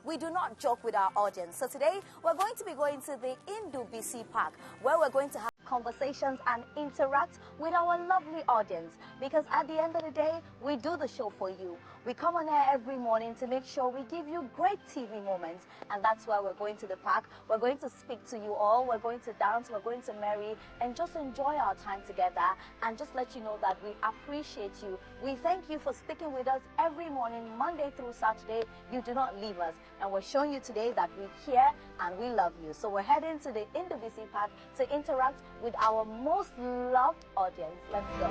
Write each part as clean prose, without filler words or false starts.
we do not joke with our audience. So today, we're going to be going to the BC Park, where we're going to have conversations and interact with our lovely audience, because at the end of the day, we do the show for you. We come on air every morning to make sure we give you great TV moments, and that's why we're going to the park. We're going to speak to you all, we're going to dance, we're going to marry, and just enjoy our time together, and just let you know that we appreciate you. We thank you for sticking with us every morning, Monday through Saturday. You do not leave us, and we're showing you today that we care and we love you. So we're heading to the BC Park to interact with our most loved audience. Let's go.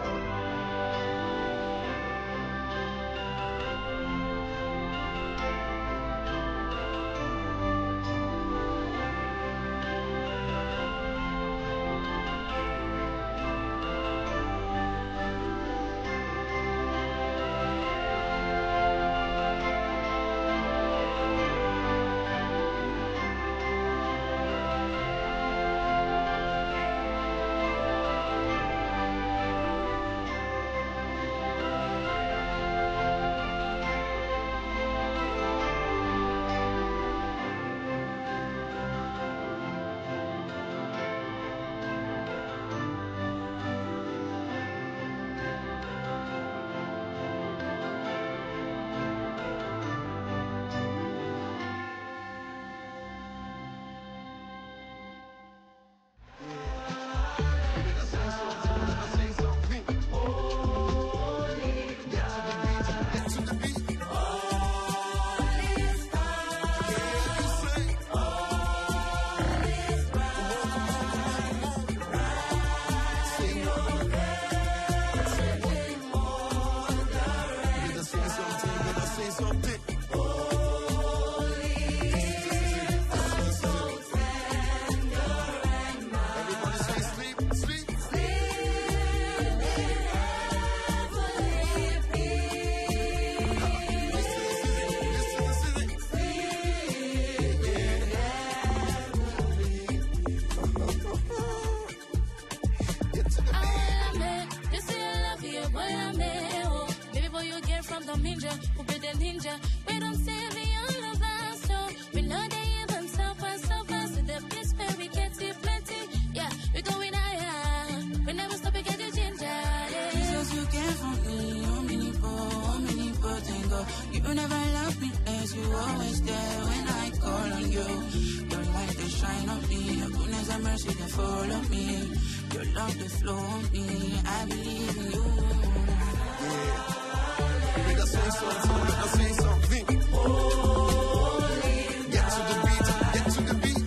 You never love me as you always there when I call on you. Your light they shine on me, your goodness and mercy they follow me. Your love they flow on me, I believe in you. Yeah. You make us say something, you make us say something. Holy, get to the beat, get to the beat.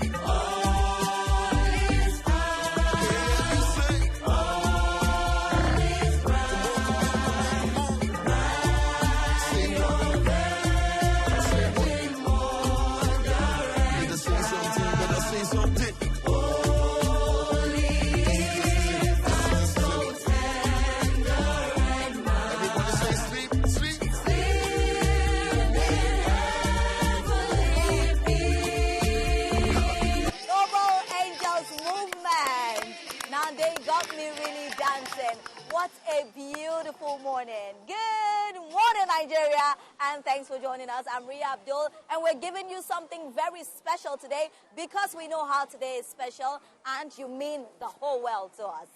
What a beautiful morning. Good morning, Nigeria, and thanks for joining us. I'm Ria Abdul, and we're giving you something very special today because we know how today is special, and you mean the whole world to us.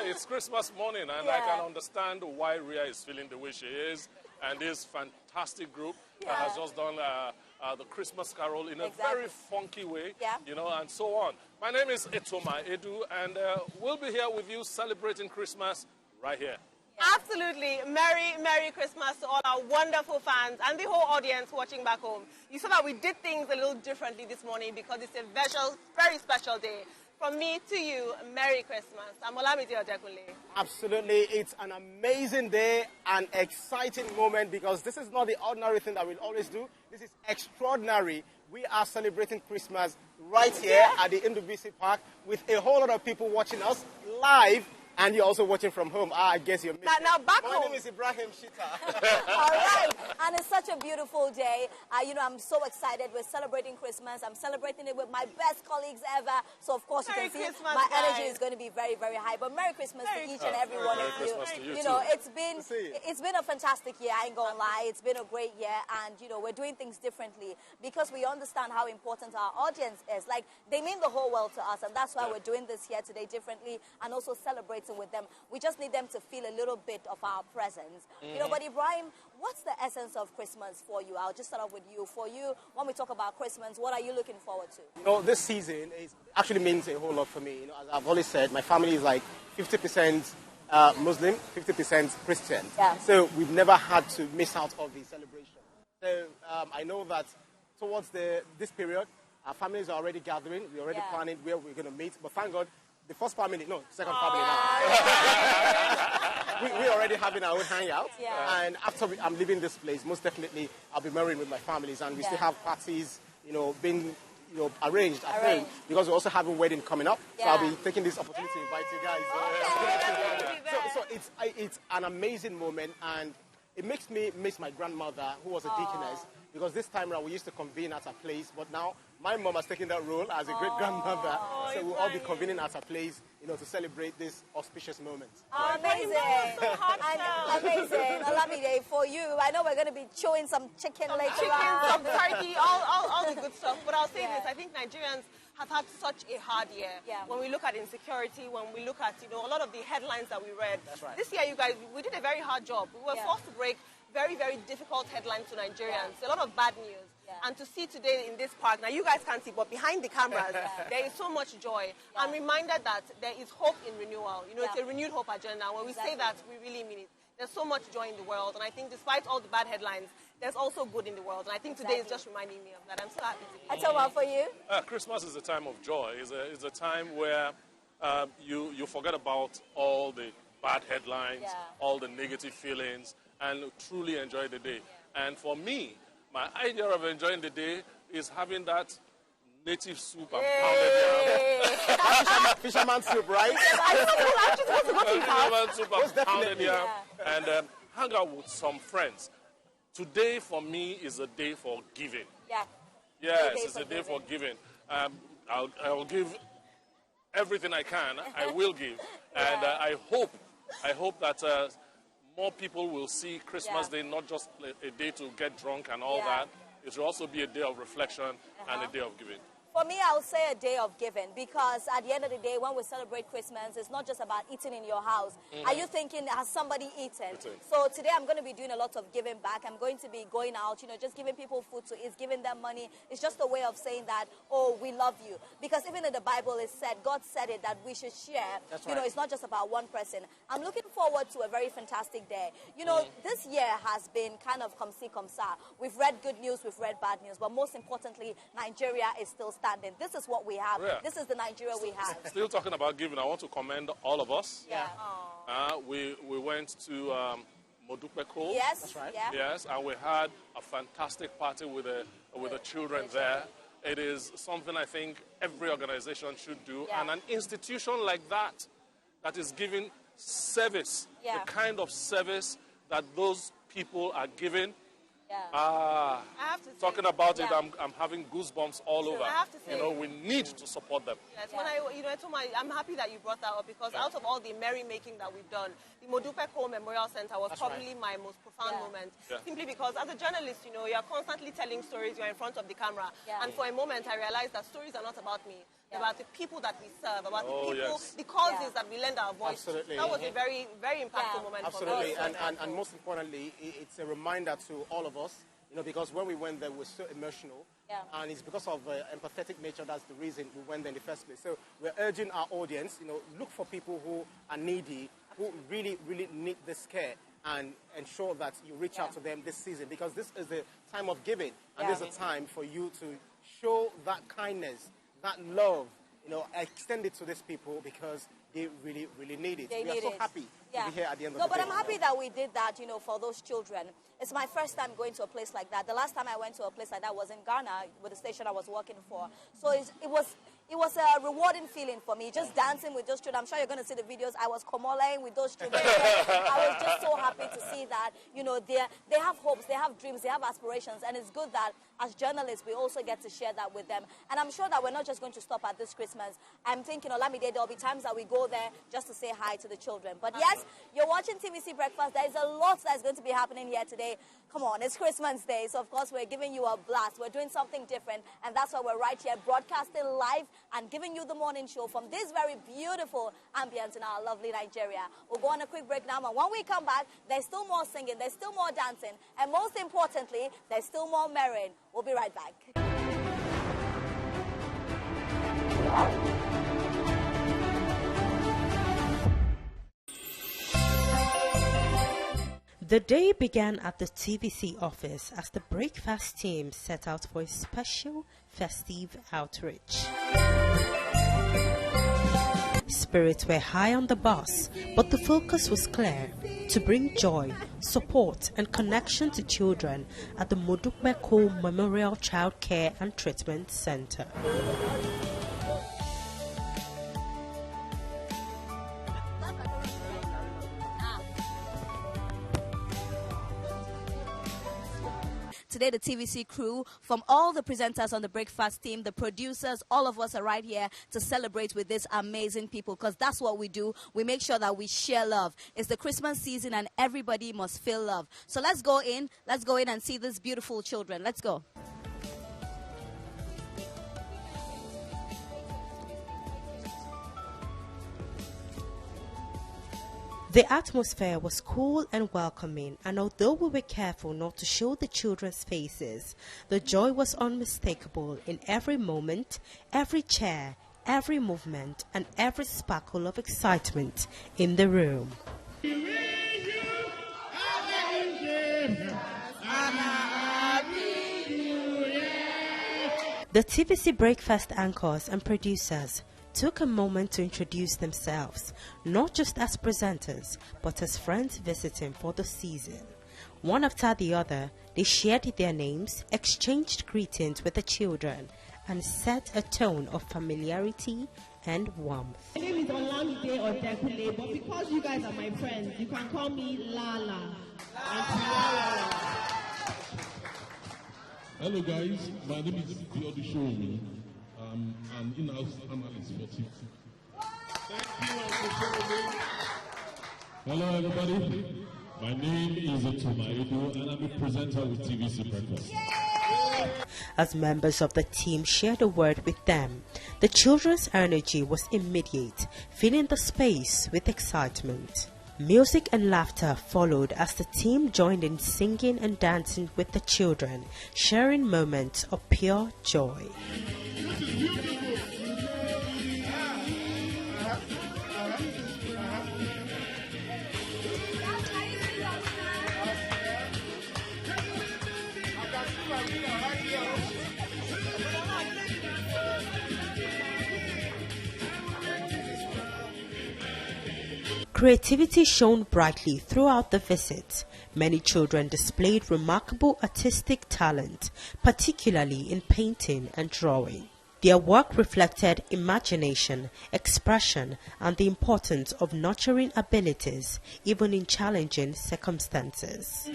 It's Christmas morning, and I can understand why Ria is feeling the way she is, and this fantastic group has just done the Christmas Carol in a very funky way, you know, and so on. My name is Etoma Edu, and we'll be here with you celebrating Christmas right here. Absolutely. Merry Christmas to all our wonderful fans and the whole audience watching back home. You saw that we did things a little differently this morning because it's a very special day. From me to you, Merry Christmas. I'm Olamide Odekunle. Absolutely. It's an amazing day, an exciting moment, because this is not the ordinary thing that we'll always do. This is extraordinary. We are celebrating Christmas right here at the BC Park with a whole lot of people watching us live And you're also watching from home. I guess you're missing. Now back My home. name is Ibrahim Shita. All right, and it's such a beautiful day. I'm so excited. We're celebrating Christmas. I'm celebrating it with my best colleagues ever. So of course Merry you can see Christmas, my guys. energy is going to be very, very high. But Merry Christmas Merry to each and every one of you. Christmas to you You know, too. it's been a fantastic year. I ain't gonna lie. It's been a great year, and we're doing things differently because we understand how important our audience is. Like, they mean the whole world to us, and that's why we're doing this here today differently and also celebrating with them. We just need them to feel a little bit of our presence. But Ibrahim, what's the essence of Christmas for you? I'll just start off with you. For you, when we talk about Christmas, what are you looking forward to? This season actually means a whole lot for me. As I've always said, my family is like 50% Muslim, 50% Christian. Yeah. So we've never had to miss out on the celebration. So I know that towards this period, our families are already gathering. We're already planning where we're going to meet. But thank God, the first family, second family now. We're already having our own hangout. Yeah. And after I'm leaving this place, most definitely I'll be marrying with my families. And we still have parties, being arranged at home, because we're also having a wedding coming up. So I'll be taking this opportunity to invite you guys. So it's an amazing moment, and it makes me miss my grandmother, who was a deaconess, because this time around we used to convene at her place, but now my mom has taken that role as a great-grandmother, so we'll all be convening at her place, to celebrate this auspicious moment. Amazing. Amazing. Olamide, for you, I know we're going to be chewing some chicken later on. Some turkey, all the good stuff. But I'll say this, I think Nigerians have had such a hard year. Yeah. When we look at insecurity, when we look at, a lot of the headlines that we read. That's right. This year, you guys, we did a very hard job. We were forced to break very, very difficult headlines to Nigerians. A lot of bad news. And to see today in this park, now you guys can't see, but behind the cameras, there is so much joy. I'm reminded that there is hope in renewal. It's a renewed hope agenda. When we say that, we really mean it. There's so much joy in the world, and I think despite all the bad headlines, there's also good in the world. And I think today is just reminding me of that. I'm so happy to be here. Atoma, for you? Christmas is a time of joy. It's a time where you forget about all the bad headlines, all the negative feelings, and truly enjoy the day. And for me, my idea of enjoying the day is having that native soup and pounded yam. Fisherman soup, right? Fisherman soup and pounded yam. And hang out with some friends. Today, for me, is a day for giving. Yeah. Yes, it's a day for giving. I'll give everything I can. I will give. And I hope that more people will see Christmas Day not just a day to get drunk and all that. It will also be a day of reflection and a day of giving. For me, I would say a day of giving, because at the end of the day, when we celebrate Christmas, it's not just about eating in your house. Are you thinking, has somebody eaten? So today I'm going to be doing a lot of giving back. I'm going to be going out, just giving people food to eat, giving them money. It's just a way of saying that, oh, we love you. Because even in the Bible, it said, God said it, that we should share. That's right. It's not just about one person. I'm looking forward to a very fantastic day. This year has been kind of come see, come sa. We've read good news, we've read bad news, but most importantly, Nigeria is still standing. This is what we have. Yeah. This is the Nigeria we have. Still talking about giving, I want to commend all of us. Yeah. We went to Modukme. Yes. That's right. Yeah. Yes, and we had a fantastic party with the children there. It is something I think every organization should do. Yeah. And an institution like that is giving service, Yeah. the kind of service that those people are giving. Yeah. I have to say, Talking about it, Yeah. I'm having goosebumps all over. I have to say, we need to support them. Yes, when I'm happy that you brought that up, because out of all the merrymaking that we've done, the Modukme Memorial Center was probably my most profound moment. Yeah. Simply because as a journalist, you're constantly telling stories, you're in front of the camera. Yeah. And for a moment, I realized that stories are not about me. Yeah. About the people that we serve, about the people, yes. the causes that we lend our voice to. Absolutely. That was a very, very impactful moment Absolutely, for me. and most importantly, it's a reminder to all of us, because when we went there, we were so emotional, and it's because of empathetic nature that's the reason we went there in the first place. So we're urging our audience, look for people who are needy, who really, really need this care, and ensure that you reach out to them this season, because this is the time of giving, and this is a time for you to show that kindness, that love, extend it to these people, because they really, really need it. We are so happy to be here at the end of the day. No, but I'm happy that we did that, for those children. It's my first time going to a place like that. The last time I went to a place like that was in Ghana with the station I was working for. So it it was a rewarding feeling for me, just dancing with those children. I'm sure you're going to see the videos. I was komolaying with those children. I was just so happy to see that, you know, they have hopes, they have dreams, they have aspirations, and it's good that as journalists, we also get to share that with them. And I'm sure that we're not just going to stop at this Christmas. I'm thinking, Olamide, there'll be times that we go there just to say hi to the children. But yes, you're watching TVC Breakfast. There is a lot that's going to be happening here today. Come on, it's Christmas Day, so of course we're giving you a blast. We're doing something different, and that's why we're right here broadcasting live and giving you the morning show from this very beautiful ambience in our lovely Nigeria. We'll go on a quick break now, and when we come back, there's still more singing, there's still more dancing, and most importantly, there's still more merrying. We'll be right back. The day began at the TVC office as the breakfast team set out for a special festive outreach. Spirits were high on the bus, but the focus was clear: to bring joy, support and connection to children at the Modukme Memorial Child Care and Treatment Center. Today, the TVC crew, from all the presenters on the breakfast team, the producers, all of us are right here to celebrate with these amazing people, because that's what we do. We make sure that we share love. It's the Christmas season and everybody must feel love. So let's go in and see these beautiful children. Let's go. The atmosphere was cool and welcoming, and although we were careful not to show the children's faces, the joy was unmistakable in every moment, every chair, every movement, and every sparkle of excitement in the room. The TVC breakfast anchors and producers took a moment to introduce themselves, not just as presenters, but as friends visiting for the season. One after the other, they shared their names, exchanged greetings with the children, and set a tone of familiarity and warmth. My name is Olamide Odekule, but because you guys are my friends, you can call me Lala. Hello guys, my name is Biodushomi. I'm an in-house analyst for TV. Hello everybody, my name is Otumaedo and I'm a presenter with TVC Breakfast. As members of the team shared a word with them, the children's energy was immediate, filling the space with excitement. Music and laughter followed as the team joined in singing and dancing with the children, sharing moments of pure joy. Creativity shone brightly throughout the visit. Many children displayed remarkable artistic talent, particularly in painting and drawing. Their work reflected imagination, expression, and the importance of nurturing abilities, even in challenging circumstances.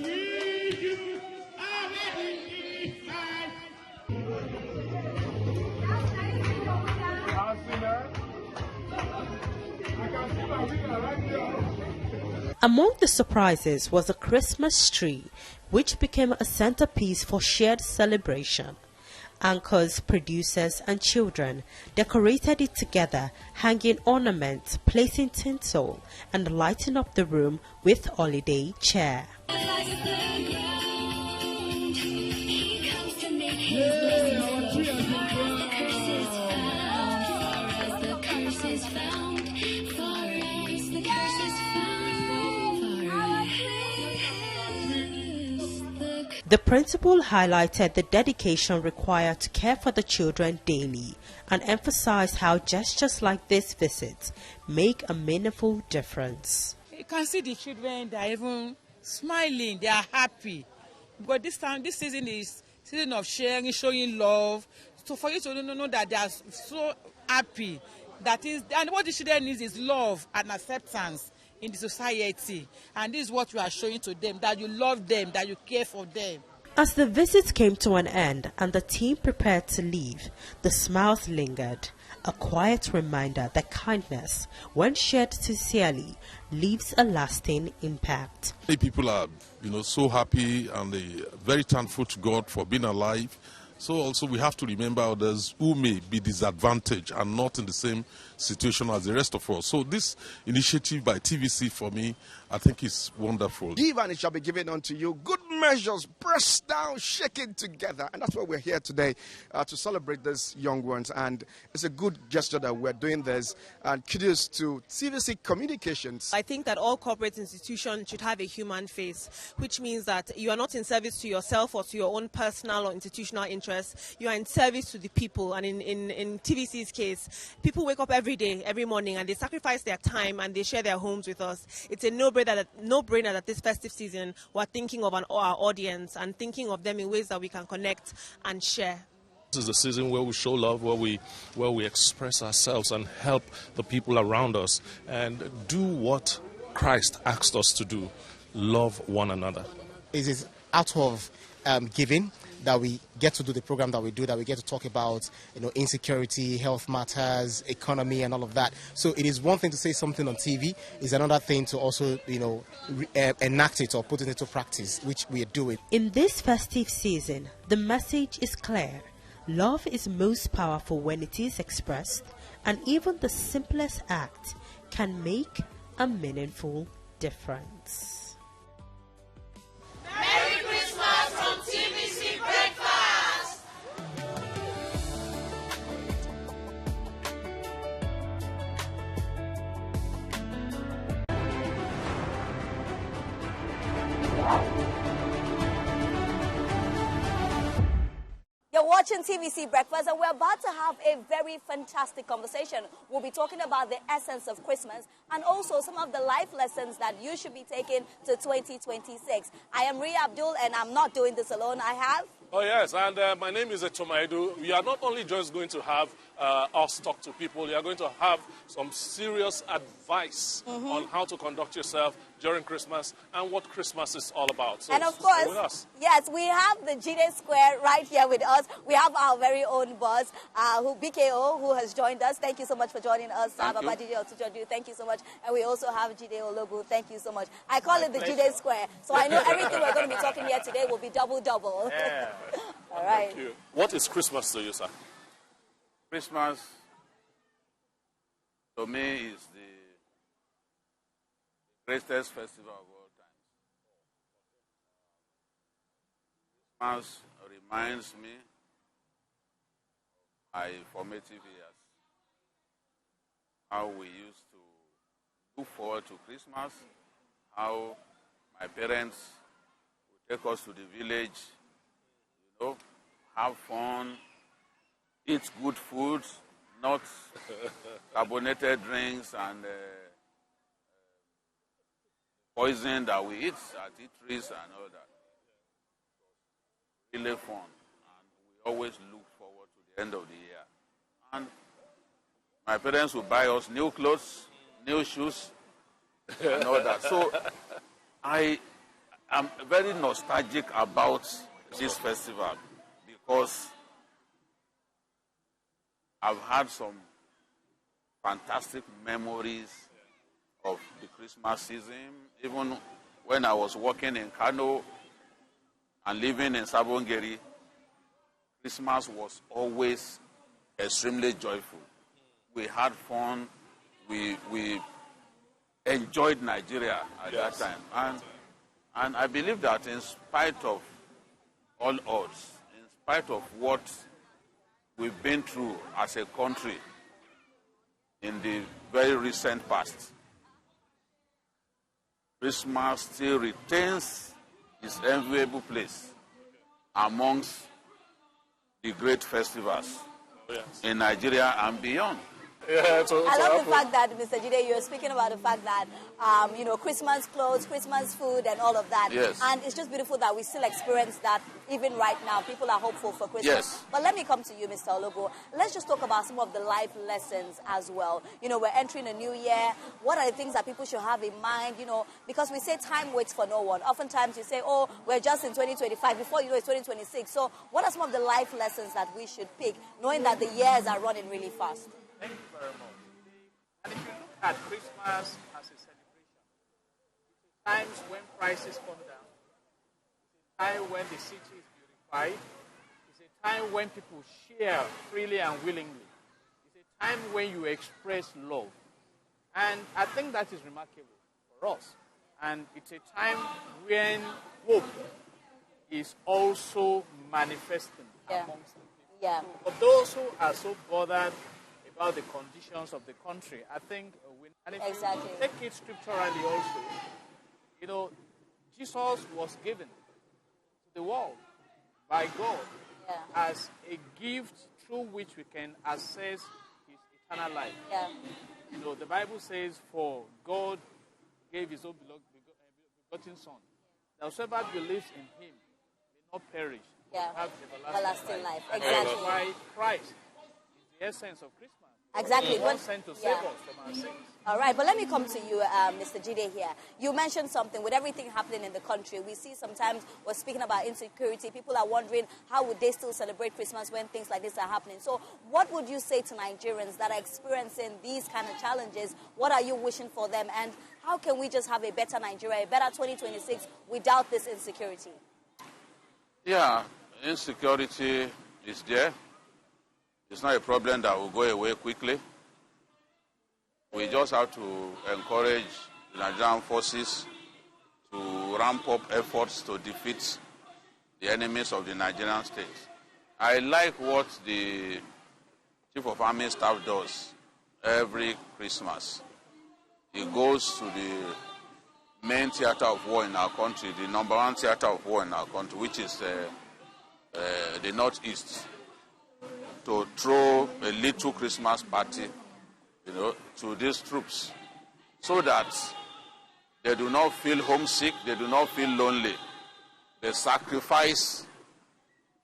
Among the surprises was a Christmas tree, which became a centerpiece for shared celebration. Anchors, producers, and children decorated it together, hanging ornaments, placing tinsel, and lighting up the room with holiday cheer. The principal highlighted the dedication required to care for the children daily and emphasized how gestures like this visit make a meaningful difference. You can see the children, they are even smiling, they are happy. Because this season is season of sharing, showing love for you to know that they are so happy. That is, and what the children need is love and acceptance in the society. And this is what you are showing to them, that you love them, that you care for them. As the visit came to an end and the team prepared to leave, the smiles lingered, a quiet reminder that kindness, when shared sincerely, leaves a lasting impact. People are, so happy and very thankful to God for being alive. So also we have to remember others who may be disadvantaged and not in the same situation as the rest of us. So this initiative by TVC for me, I think is wonderful. Give and it shall be given unto you. Good measures, pressed down, shaken together. And that's why we're here today to celebrate these young ones. And it's a good gesture that we're doing this. And kudos to TVC Communications. I think that all corporate institutions should have a human face, which means that you are not in service to yourself or to your own personal or institutional interests. You are in service to the people. And in TVC's case, people wake up every day, every morning, and they sacrifice their time and they share their homes with us. It's a no-brainer that this festive season we're thinking of our audience and thinking of them in ways that we can connect and share. This is the season where we show love, where we express ourselves and help the people around us and do what Christ asked us to do, love one another. It is out of giving that we get to do the program that we do, that we get to talk about, insecurity, health matters, economy, and all of that. So it is one thing to say something on TV, it's another thing to also, enact it or put it into practice, which we are doing. In this festive season, the message is clear. Love is most powerful when it is expressed, and even the simplest act can make a meaningful difference. Merry Christmas from TVC Breakfast! You're watching TVC Breakfast, and we're about to have a very fantastic conversation. We'll be talking about the essence of Christmas and also some of the life lessons that you should be taking to 2026. I am Ria Abdul, and I'm not doing this alone. I have... Oh, yes, and my name is Tomaidu. We are not only just going to have us talk to people, we are going to have some serious advice on how to conduct yourself during Christmas and what Christmas is all about. So, and of course, yes, we have the Jide Square right here with us. We have our very own boss, BKO, who has joined us. Thank you so much for joining us. Thank you so much. And we also have Jide Ologu. Thank you so much. I call it the Jide Square. So I know everything we're going to be talking here today will be double. Yeah. All right. Thank you. What is Christmas to you, sir? Christmas, to me, is the greatest festival of all time. Christmas reminds me of my formative years, how we used to look forward to Christmas, how my parents would take us to the village, have fun, eat good food, not carbonated drinks and poison that we eat at eateries and all that. Really fun, and we always look forward to the end of the year. And my parents would buy us new clothes, new shoes, and all that. So I am very nostalgic about this festival because I've had some fantastic memories of the Christmas season. Even when I was working in Kano and living in Sabongeri, Christmas was always extremely joyful. We had fun. We enjoyed Nigeria at that time. And I believe that in spite of all odds, in spite of what we've been through as a country in the very recent past, Christmas still retains its enviable place amongst the great festivals in Nigeria and beyond. I love the fact that, Mr. Jide, you're speaking about the fact that, you know, Christmas clothes, Christmas food, and all of that. Yes. And it's just beautiful that we still experience that even right now. People are hopeful for Christmas. Yes. But let me come to you, Mr. Ologo. Let's just talk about some of the life lessons as well. You know, we're entering a new year. What are the things that people should have in mind? You know, because we say time waits for no one. Oftentimes you say, oh, we're just in 2025. Before you know, it's 2026. So what are some of the life lessons that we should pick, knowing that the years are running really fast? Thank you very much. And if you look at Christmas as a celebration, it's times when prices come down. It's a time when the city is beautified. It's a time when people share freely and willingly. It's a time when you express love. And I think that is remarkable for us. And it's a time when hope is also manifesting amongst the people. Yeah. For those who are so bothered about the conditions of the country, I think and if you take it scripturally also, you know, Jesus was given to the world by God as a gift through which we can access his eternal life. Yeah. You know, the Bible says, for God gave his own begotten Son, that whoever believes in him may not perish, but have everlasting life. Exactly. And that's why Christ is the essence of Christmas. Exactly. He was sent to save us from our sins. All right, but let me come to you, Mr. Jide here. You mentioned something with everything happening in the country. We see sometimes we're speaking about insecurity. People are wondering how would they still celebrate Christmas when things like this are happening. So what would you say to Nigerians that are experiencing these kind of challenges? What are you wishing for them? And how can we just have a better Nigeria, a better 2026 without this insecurity? Yeah, insecurity is there. It's not a problem that will go away quickly. We just have to encourage the Nigerian forces to ramp up efforts to defeat the enemies of the Nigerian state. I like what the Chief of Army Staff does every Christmas. He goes to the main theater of war in our country, the number one theater of war in our country, which is the Northeast, to throw a little Christmas party, you know, to these troops, so that they do not feel homesick, they do not feel lonely. They sacrifice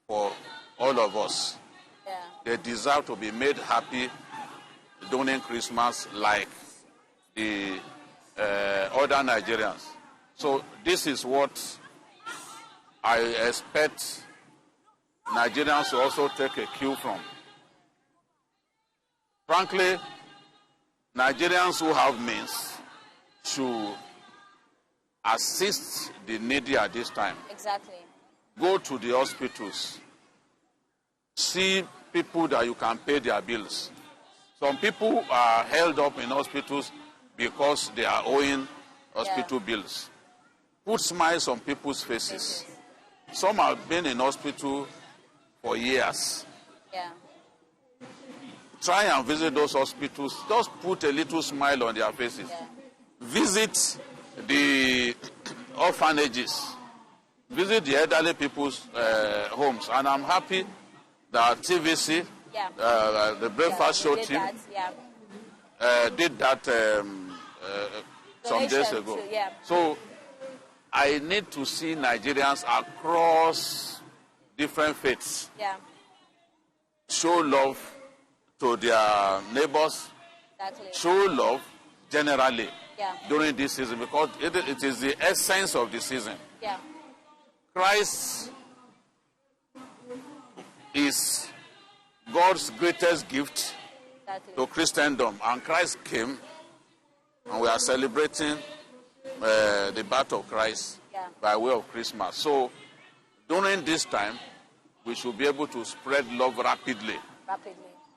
for all of us. Yeah. They deserve to be made happy during Christmas like the other Nigerians. So this is what I expect Nigerians to also take a cue from. Frankly, Nigerians who have means should assist the needy at this time. Exactly. Go to the hospitals. See people that you can pay their bills. Some people are held up in hospitals because they are owing hospital bills. Put smiles on people's faces. Some have been in hospital for years. Yeah. Try and visit those hospitals. Just put a little smile on their faces. Yeah. Visit the orphanages. Visit the elderly people's homes. And I'm happy that TVC, the Breakfast Show team, did that some days ago. So I need to see Nigerians across different faiths show love to their neighbors, show love generally during this season, because it is the essence of the season. Christ is God's greatest gift to Christendom, and Christ came, and we are celebrating the birth of Christ by way of Christmas. So during this time, we should be able to spread love rapidly.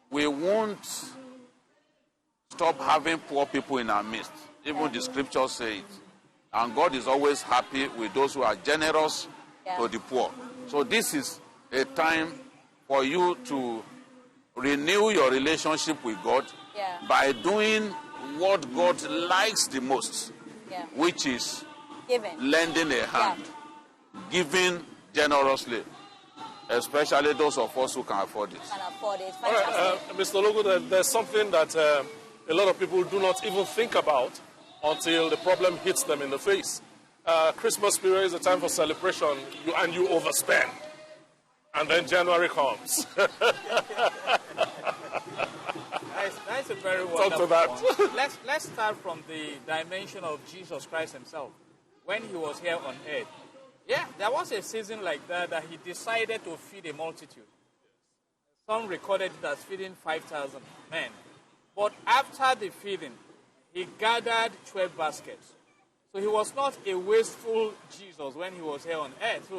We won't stop having poor people in our midst. Even the scriptures say it. And God is always happy with those who are generous to the poor. So this is a time for you to renew your relationship with God by doing what God likes the most, which is lending a hand, giving generously. especially those of us who can afford it. Can afford it. All right, Mr. Logo, there's something that a lot of people do not even think about until the problem hits them in the face. Christmas period is a time for celebration, and you overspend. And then January comes. That's a very wonderful Talk to point. Let's start from the dimension of Jesus Christ himself. When he was here on earth, there was a season like that he decided to feed a multitude. Some recorded it as feeding 5,000 men. But after the feeding, he gathered 12 baskets. So he was not a wasteful Jesus when he was here on earth.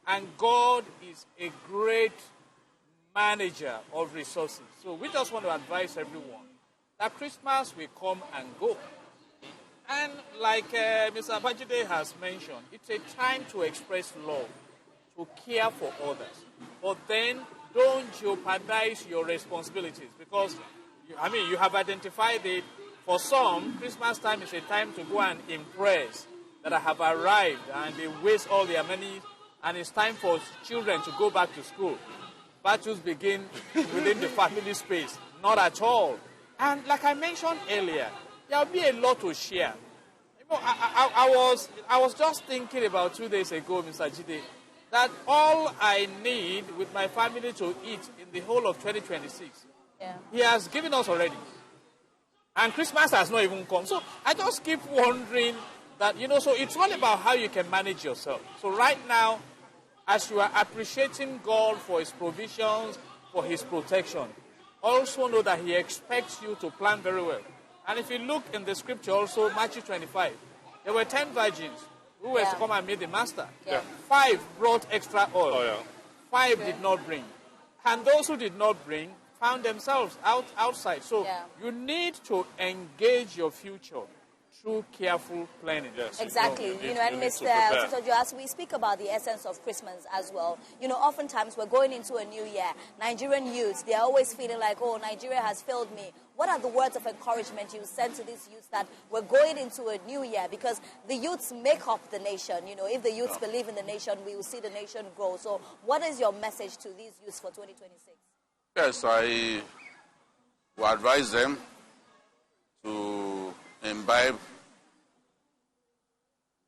And God is a great manager of resources. So we just want to advise everyone that Christmas will come and go. And like Mr. Bajide has mentioned, it's a time to express love, to care for others. But then don't jeopardize your responsibilities because, you have identified it. For some, Christmas time is a time to go and impress that I have arrived and they waste all their money and it's time for children to go back to school. Battles begin within the family space. Not at all. And like I mentioned earlier, there will be a lot to share. I was just thinking about 2 days ago, Mr. Jide, that all I need with my family to eat in the whole of 2026, he has given us already. And Christmas has not even come. So I just keep wondering that, so it's all about how you can manage yourself. So right now, as you are appreciating God for his provisions, for his protection, also know that he expects you to plan very well. And if you look in the scripture also, Matthew 25, there were 10 virgins who were to come and meet the master. 5 brought extra oil. 5 did not bring. And those who did not bring found themselves outside. So you need to engage your future through careful planning. Yes, exactly. And Mr. Titojo, as we speak about the essence of Christmas as well, oftentimes we're going into a new year. Nigerian youths, they're always feeling like, oh, Nigeria has failed me. What are the words of encouragement you send to these youths that we're going into a new year? Because the youths make up the nation. If the youths believe in the nation, we will see the nation grow. So what is your message to these youths for 2026? Yes, I will advise them to imbibe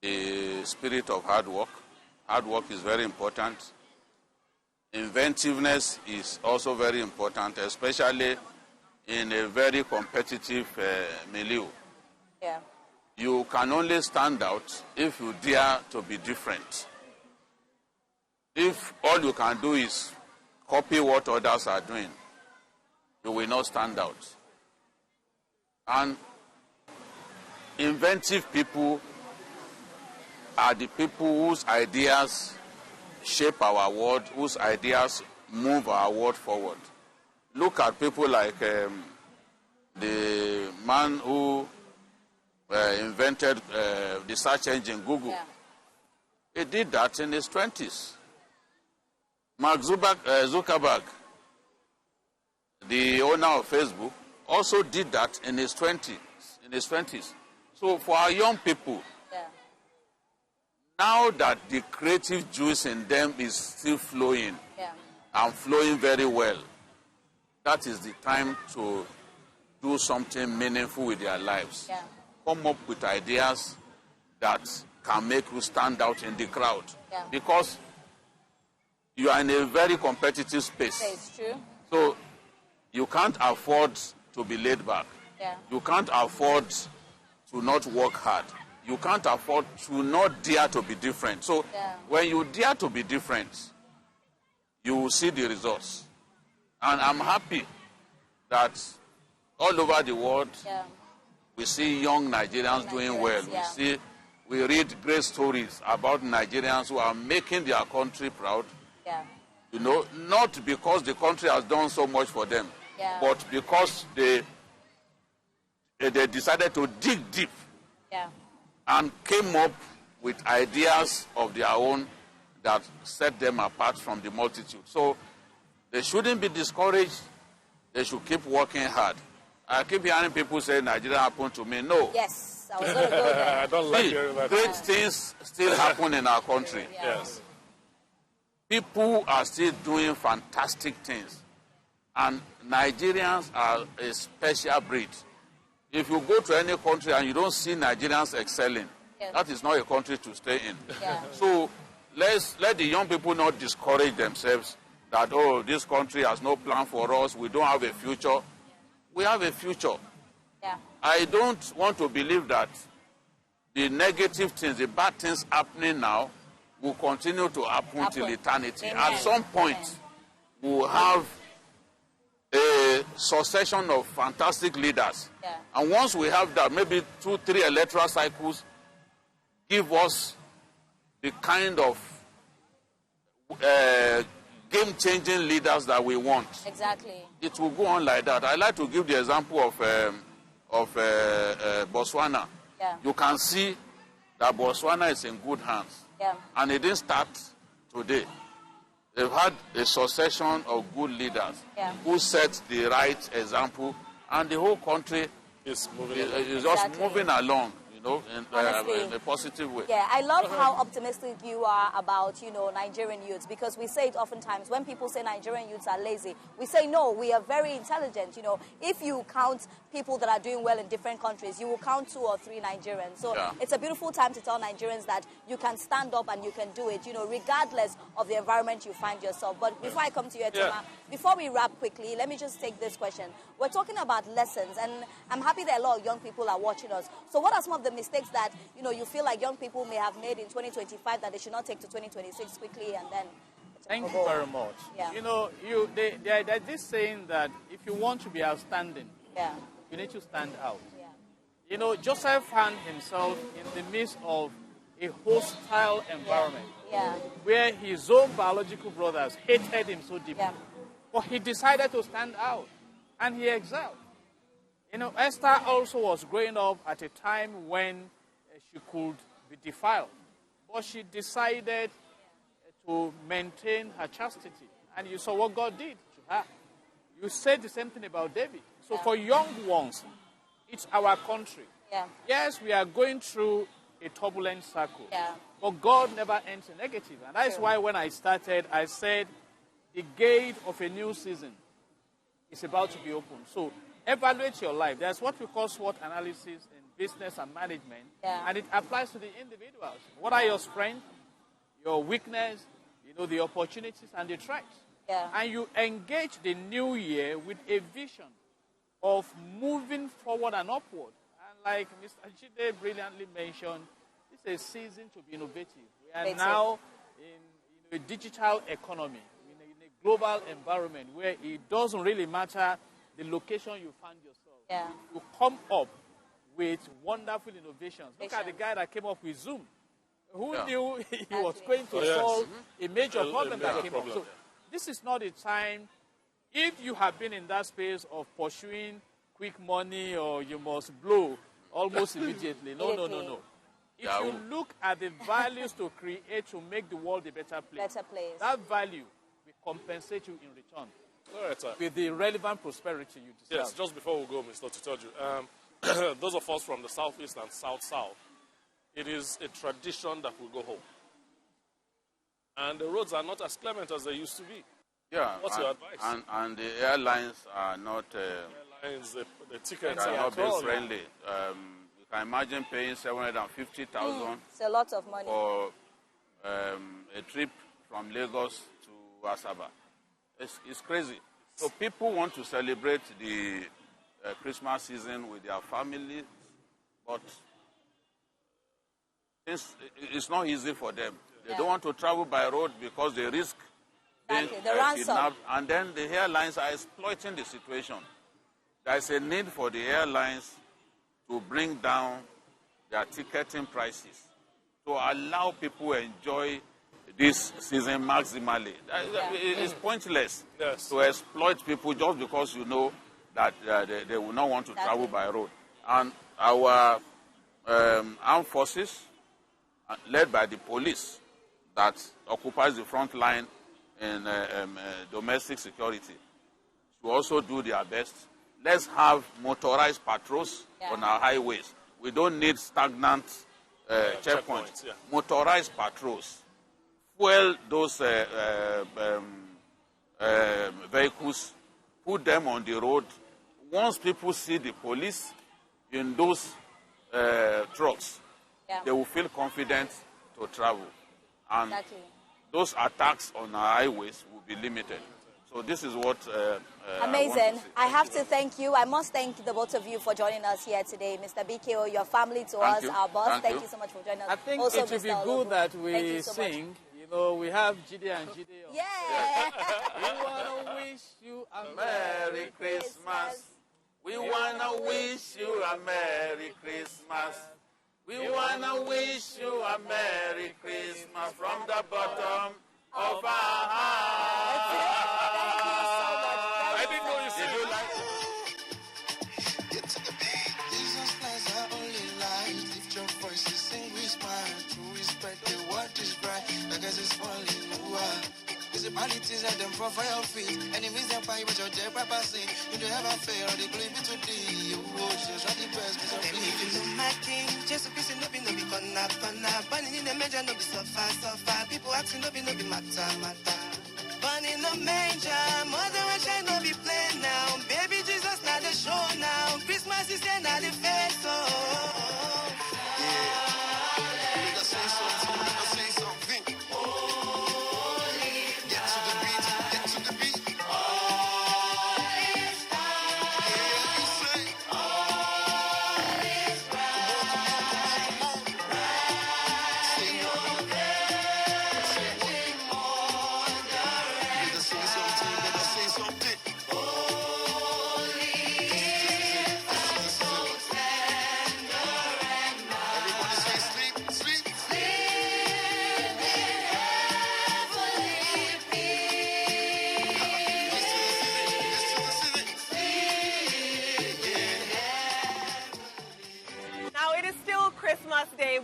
the spirit of hard work. Hard work is very important. Inventiveness is also very important, especially in a very competitive milieu. You can only stand out if you dare to be different. If all you can do is copy what others are doing, you will not stand out. And inventive people are the people whose ideas shape our world, whose ideas move our world forward. Look at people like the man who invented the search engine, Google. He did that in his 20s. Mark Zuckerberg, the owner of Facebook, also did that in his 20s. So for our young people, now that the creative juice in them is still flowing and flowing very well, that is the time to do something meaningful with their lives. Come up with ideas that can make you stand out in the crowd. Because you are in a very competitive space. It's true. So you can't afford to be laid back. You can't afford to not work hard. You can't afford to not dare to be different. So when you dare to be different, you will see the results. And I'm happy that all over the world, we see young Nigerians doing well. We read great stories about Nigerians who are making their country proud. Not because the country has done so much for them, but because they decided to dig deep and came up with ideas of their own that set them apart from the multitude. So they shouldn't be discouraged. They should keep working hard. I keep hearing people say Nigeria happened to me. No. Yes, I was going to go there. I don't like hearing that. Great things still happen in our country. Yes. people are still doing fantastic things. And Nigerians are a special breed. If you go to any country and you don't see Nigerians excelling, that is not a country to stay in. So let the young people not discourage themselves that, oh, this country has no plan for us, we don't have a future. We have a future. I don't want to believe that the negative things, the bad things happening now will continue to happen till eternity. At some point, we will have a succession of fantastic leaders. And once we have that, maybe 2-3 electoral cycles give us the kind of game-changing leaders that we want. Exactly. It will go on like that. I like to give the example of Botswana. You can see that Botswana is in good hands. And it didn't start today. They've had a succession of good leaders who set the right example, and the whole country is just moving along, you know, in a positive way. Yeah, I love how optimistic you are about, you know, Nigerian youths, because we say it oftentimes when people say Nigerian youths are lazy. We say no, we are very intelligent. You know, if you count people that are doing well in different countries, you will count 2 or 3 Nigerians. So it's a beautiful time to tell Nigerians that you can stand up and you can do it, you know, regardless of the environment you find yourself. But before I come to you, Etoma, before we wrap quickly, let me just take this question. We're talking about lessons, and I'm happy that a lot of young people are watching us. So what are some of the mistakes that, you know, you feel like young people may have made in 2025 that they should not take to 2026 quickly, and then... Thank you very much. You know, there's this saying that if you want to be outstanding, you need to stand out. You know, Joseph found himself in the midst of a hostile environment where his own biological brothers hated him so deeply. But he decided to stand out, and he excelled. You know, Esther also was growing up at a time when she could be defiled. But she decided to maintain her chastity. And you saw what God did to her. You said the same thing about David. So for young ones, it's our country. Yes, we are going through a turbulent circle. But God never ends in negative. And that's why when I started, I said the gate of a new season is about to be opened. So evaluate your life. There's what we call SWOT analysis in business and management. And it applies to the individuals. What are your strengths, your weakness, you know, the opportunities and the threats? And you engage the new year with a vision of moving forward and upward. And like Mr. Chide brilliantly mentioned, it's a season to be innovative. We are now in a digital economy, in a global environment where it doesn't really matter the location you find yourself. You come up with wonderful innovations. Look at the guy that came up with Zoom. Who knew he was going to solve a major problem that came up? So this is not a time, if you have been in that space of pursuing quick money or you must blow almost immediately. No. If you look at the values to create to make the world a better place, that value will compensate you in return. All right, sir. With the relevant prosperity you deserve. Yes, just before we go, Mr. Titoju, those of us from the southeast and south-south, it is a tradition that we go home. And the roads are not as clement as they used to be. What's your advice? And the airlines are not... the tickets are not being friendly. You can imagine paying 750,000 it's a lot of money for a trip from Lagos to Asaba. It's crazy. So people want to celebrate the Christmas season with their families, but it's not easy for them. They don't want to travel by road because they risk being kidnapped. And then the airlines are exploiting the situation. There is a need for the airlines to bring down their ticketing prices to allow people to enjoy this season maximally. It's pointless to exploit people just because you know that they will not want to travel by road. And our armed forces, led by the police that occupies the front line in domestic security, to also do their best. Let's have motorized patrols on our highways. We don't need stagnant checkpoints. Motorized patrols, fuel those vehicles, put them on the road. Once people see the police in those trucks, they will feel confident to travel. And those attacks on our highways will be limited. So this is what amazing. I have to thank you. I must thank the both of you for joining us here today. Mr. BKO, your family to us, our boss. Thank you so much for joining us. I think also, it would be good that we sing. You know, we have Jide and Jide. Yeah. We want to wish you a Merry Christmas. We want to wish you a Merry Christmas. We want to wish you a Merry Christmas from the bottom of our heart. I didn't know you said it. Jesus Christ, our only light. Lift your voices, sing with smile. True respect, the word is bright. Like as it's falling over. Principalities are them for your feet. Enemies that fight, but your dead papa sing. You don't ever fail, they claim it today. Oh, just try the best, Mr. B. If you know my king, just a piece of no be gonna. Burning in the manger, no be suffer. People asking, no be matter. Burning in the manger, mother and child, no be playing now. Baby Jesus, not the show now. Christmas is here, not the face, oh. Yeah. Let us say something, let us say something.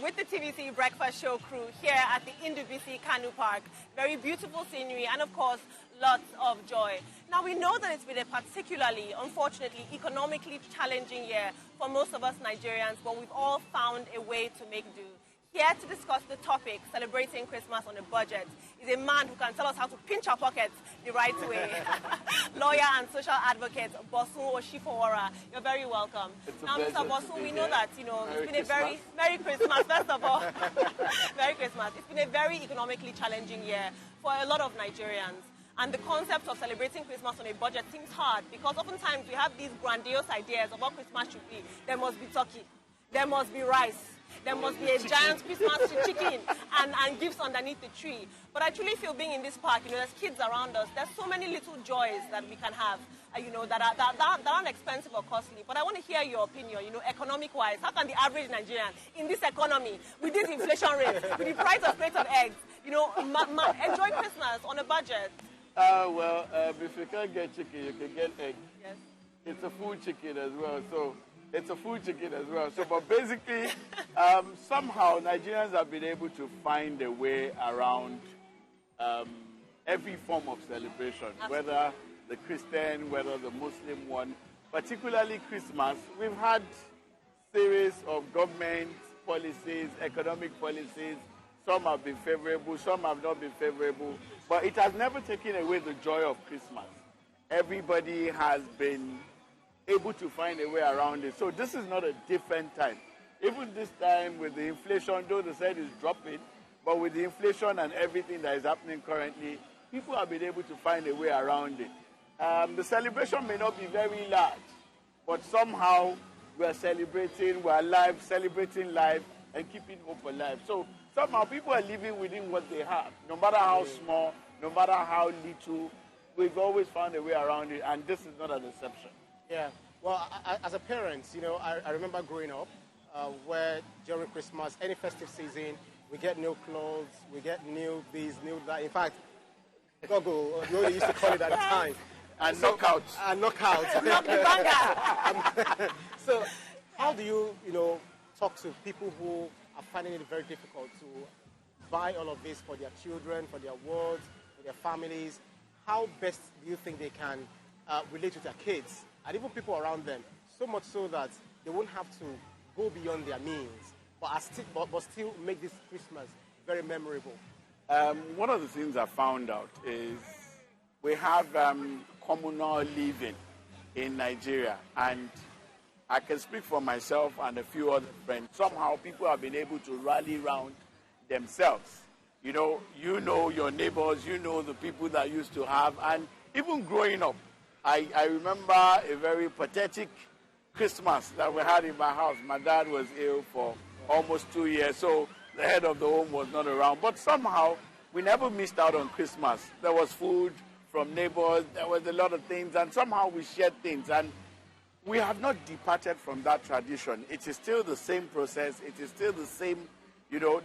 With the TVC Breakfast Show crew here at the Indubisi Kanu Park. Very beautiful scenery and, of course, lots of joy. Now, we know that it's been a particularly, unfortunately, economically challenging year for most of us Nigerians, but we've all found a way to make do. Here to discuss the topic, celebrating Christmas on a budget, is a man who can tell us how to pinch our pockets the right way. Lawyer and social advocate, Bosun Oshifowara. You're very welcome. Now, Mr. Bosun, we know that, it's been a very... Merry Christmas, first of all. Merry Christmas. It's been a very economically challenging year for a lot of Nigerians. And the concept of celebrating Christmas on a budget seems hard because oftentimes we have these grandiose ideas of what Christmas should be. There must be turkey. There must be rice. There must be a giant Christmas chicken and gifts underneath the tree. But I truly feel being in this park, there's kids around us. There's so many little joys that we can have, that aren't expensive or costly. But I want to hear your opinion, economic-wise. How can the average Nigerian in this economy, with this inflation rate, with the price of crates of eggs, enjoy Christmas on a budget? If you can't get chicken, you can get egg. Yes. It's a full chicken as well. But basically, somehow Nigerians have been able to find a way around every form of celebration, whether the Christian, whether the Muslim one, particularly Christmas. We've had series of government policies, economic policies. Some have been favorable, some have not been favorable, but it has never taken away the joy of Christmas. Everybody has been able to find a way around it. So this is not a different time. Even this time with the inflation, though the said is dropping, but with the inflation and everything that is happening currently, people have been able to find a way around it. The celebration may not be very large, but somehow we're celebrating, we're alive, celebrating life and keeping hope alive. So somehow people are living within what they have. No matter how small, no matter how little, we've always found a way around it, and this is not an exception. Yeah, well, as a parent, I remember growing up where during Christmas, any festive season, we get new clothes, we get new this, new that. In fact, Gogo, we used to call it at the time. And knockouts. And knockouts. So how do you, talk to people who are finding it very difficult to buy all of this for their children, for their wards, for their families? How best do you think they can relate with their kids and even people around them, so much so that they won't have to go beyond their means, but still make this Christmas very memorable? One of the things I found out is we have communal living in Nigeria, and I can speak for myself and a few other friends. Somehow people have been able to rally around themselves. You know your neighbors, you know the people that used to have, and even growing up, I remember a very pathetic Christmas that we had in my house. My dad was ill for almost 2 years, so the head of the home was not around. But somehow, we never missed out on Christmas. There was food from neighbors, there was a lot of things, and somehow we shared things. And we have not departed from that tradition. It is still the same process. It is still the same,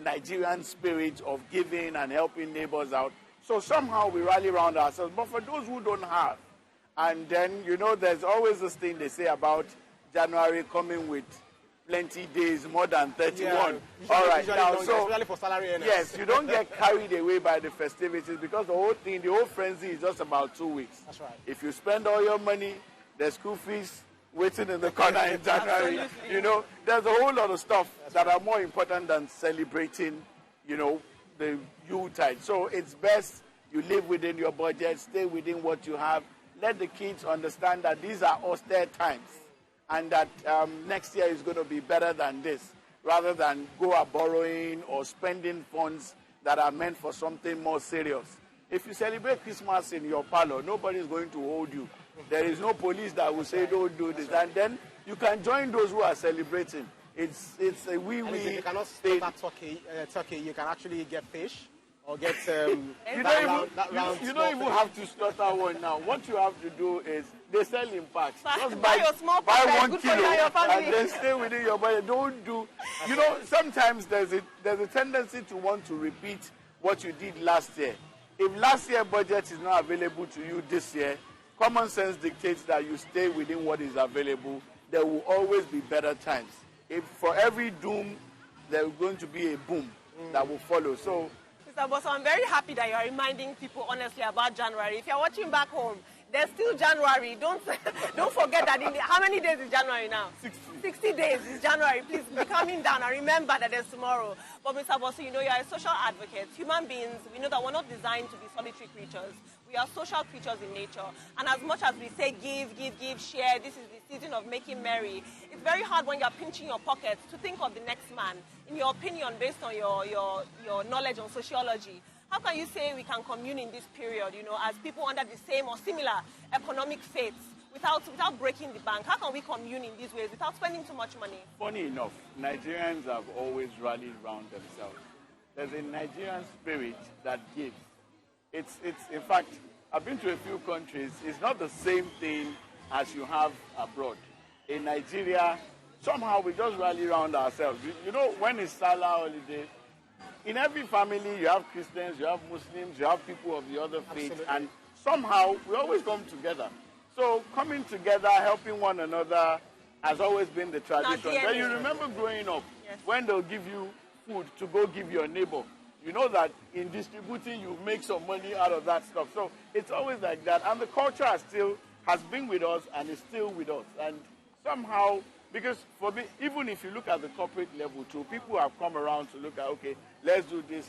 Nigerian spirit of giving and helping neighbors out. So somehow we rally around ourselves. But for those who don't have, and then, there's always this thing they say about January coming with plenty days, more than 31. Yeah, all right, now, so for salary earners. Yes, you don't get carried away by the festivities, because the whole frenzy is just about 2 weeks. That's right. If you spend all your money, there's school fees waiting in the corner in January. Absolutely. There's a whole lot of stuff that are more important than celebrating, the Yuletide. So it's best you live within your budget, stay within what you have. Let the kids understand that these are austere times, and that next year is going to be better than this, rather than go out borrowing or spending funds that are meant for something more serious. If you celebrate Christmas in your parlor, nobody is going to hold you. There is no police that will say, don't do this. And then you can join those who are celebrating. It's a wee-wee. If you cannot slaughter turkey, you can actually get fish. Or get you don't even have to slaughter one now. What you have to do is, they sell in packs. Just buy 1 kilo and then stay within your budget. Don't do. Sometimes there's a tendency to want to repeat what you did last year. If last year's budget is not available to you this year, common sense dictates that you stay within what is available. There will always be better times. If for every doom, there is going to be a boom that will follow. So. Mr. Boss, I'm very happy that you're reminding people honestly about January. If you're watching back home, there's still January. Don't forget that. How many days is January now? 60 days is January. Please be calming down and remember that there's tomorrow. But Mr. Boss, you're a social advocate. Human beings, we know that we're not designed to be solitary creatures. We are social creatures in nature. And as much as we say give, share, this is the season of making merry, it's very hard when you're pinching your pockets to think of the next man. In your opinion, based on your knowledge on sociology, how can you say we can commune in this period, as people under the same or similar economic fates without breaking the bank? How can we commune in these ways without spending too much money? Funny enough, Nigerians have always rallied around themselves. There's a Nigerian spirit that gives. It's in fact, I've been to a few countries. It's not the same thing as you have abroad. In Nigeria, somehow we just rally around ourselves. When it's Salah holiday, in every family you have Christians, you have Muslims, you have people of the other faiths, and somehow we always come together. So coming together, helping one another has always been the tradition. Then you remember growing up, when they'll give you food to go give your neighbor, you know that in distributing you make some money out of that stuff. So it's always like that, and the culture has been with us and is still with us. And somehow, because for me, even if you look at the corporate level too, people have come around to look at, okay, let's do this.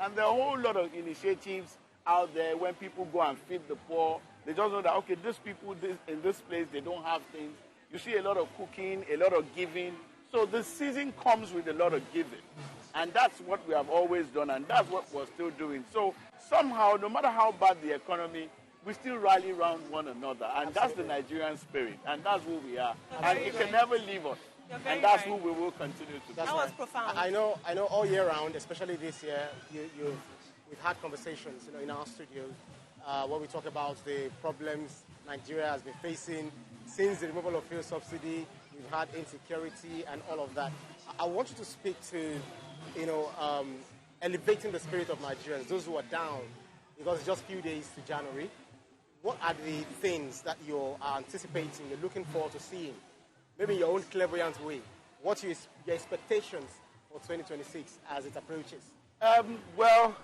And there are a whole lot of initiatives out there when people go and feed the poor. They just know that, okay, these people in this place, they don't have things. You see a lot of cooking, a lot of giving. So the season comes with a lot of giving. And that's what we have always done, and that's what we're still doing. So somehow, no matter how bad the economy, we still rally around one another. And that's the Nigerian spirit, and that's who we are. And it can never leave us. And that's who we will continue to be. That was profound. I know all year round, especially this year, we've had conversations in our studios where we talk about the problems Nigeria has been facing since the removal of fuel subsidy. We've had insecurity and all of that. I want you to speak to, elevating the spirit of Nigerians, those who are down, because it's just a few days to January. What are the things that you're anticipating, you're looking forward to seeing? Maybe in your own clairvoyant way. What are your expectations for 2026 as it approaches? Well,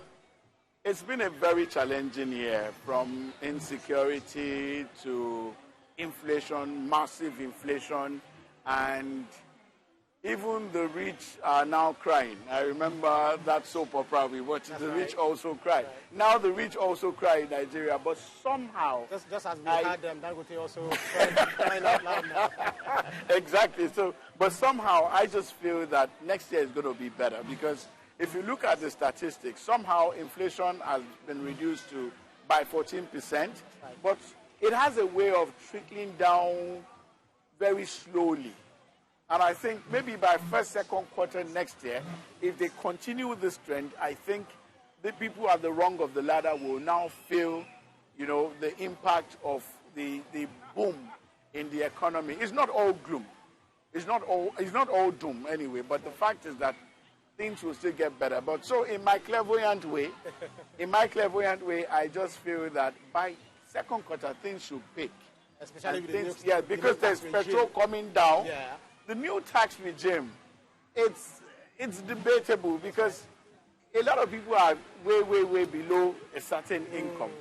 it's been a very challenging year, from insecurity to inflation, massive inflation, and even the rich are now crying. I remember that soap opera we watched, The Rich Also Cry. Now the rich also cry in Nigeria, but somehow... Just as we had them, Dangote also crying out loud now. Exactly. So, but somehow I just feel that next year is going to be better, because if you look at the statistics, somehow inflation has been reduced by 14%, but it has a way of trickling down very slowly. And I think maybe by first, second quarter next year, if they continue this trend, I think the people at the rung of the ladder will now feel, the impact of the boom in the economy. It's not all gloom. It's not all doom anyway, but the fact is that things will still get better. But so in my clairvoyant way, I just feel that by second quarter, things should pick. Especially with things, because there's petrol coming down. Yeah. The new tax regime, it's debatable, because a lot of people are way below a certain income.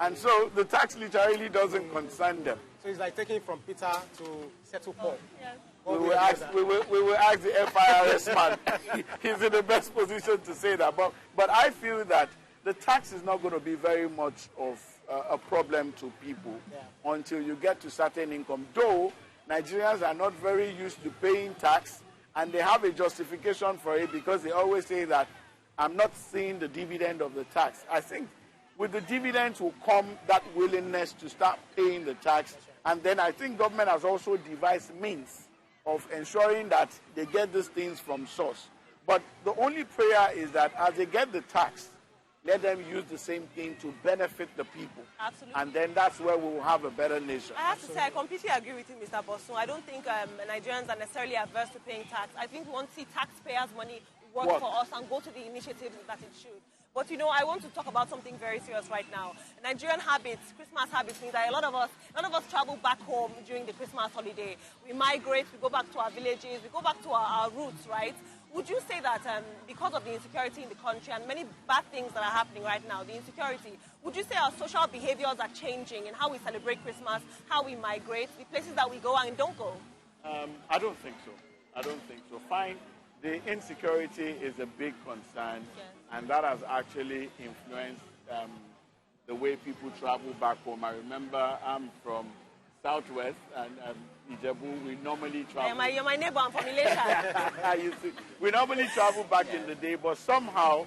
And so the tax literally doesn't concern them. So it's like taking from Peter to settle Paul. Yes. We will ask the FIRS man. He's in the best position to say that. But I feel that the tax is not going to be very much of a problem to people until you get to certain income. Though Nigerians are not very used to paying tax, and they have a justification for it, because they always say that I'm not seeing the dividend of the tax. I think with the dividends will come that willingness to start paying the tax, and then I think government has also devised means of ensuring that they get these things from source. But the only prayer is that as they get the tax, let them use the same thing to benefit the people. Absolutely. And then that's where we will have a better nation. I have to say, I completely agree with you, Mr. Bosun. I don't think Nigerians are necessarily averse to paying tax. I think we want to see taxpayers' money work for us and go to the initiatives that it should. But, I want to talk about something very serious right now. Nigerian habits, Christmas habits, means that a lot of us travel back home during the Christmas holiday. We migrate, we go back to our villages, we go back to our roots, right? Would you say that because of the insecurity in the country and many bad things that are happening right now, the insecurity, would you say our social behaviors are changing in how we celebrate Christmas, how we migrate, the places that we go and don't go? I don't think so. Fine. The insecurity is a big concern, and that has actually influenced the way people travel back home. I remember I'm from Southwest, and Ijebu, we normally travel. You're my neighbor, I'm from Ilesha. We normally travel back in the day, but somehow,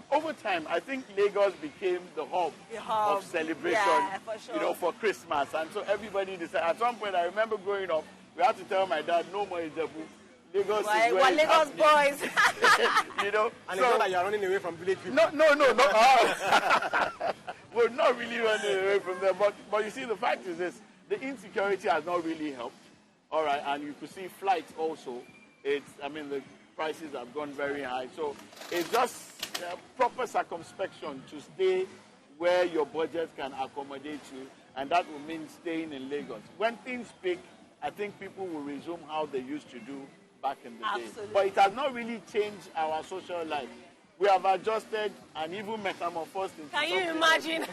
over time, I think Lagos became the hub of celebration, for sure. For Christmas. And so everybody decided. At some point, I remember growing up, we had to tell my dad, no more Ijebu. Lagos is where we're Lagos boys. And so, it's not that you're running away from village people. No. We're not really running away from them. But you see, the fact is this. The insecurity has not really helped. All right, and you could see flights also. The prices have gone very high. So it's just proper circumspection to stay where your budget can accommodate you. And that will mean staying in Lagos. When things peak, I think people will resume how they used to do back in the day. But it has not really changed our social life. We have adjusted and even metamorphosed into Can you imagine?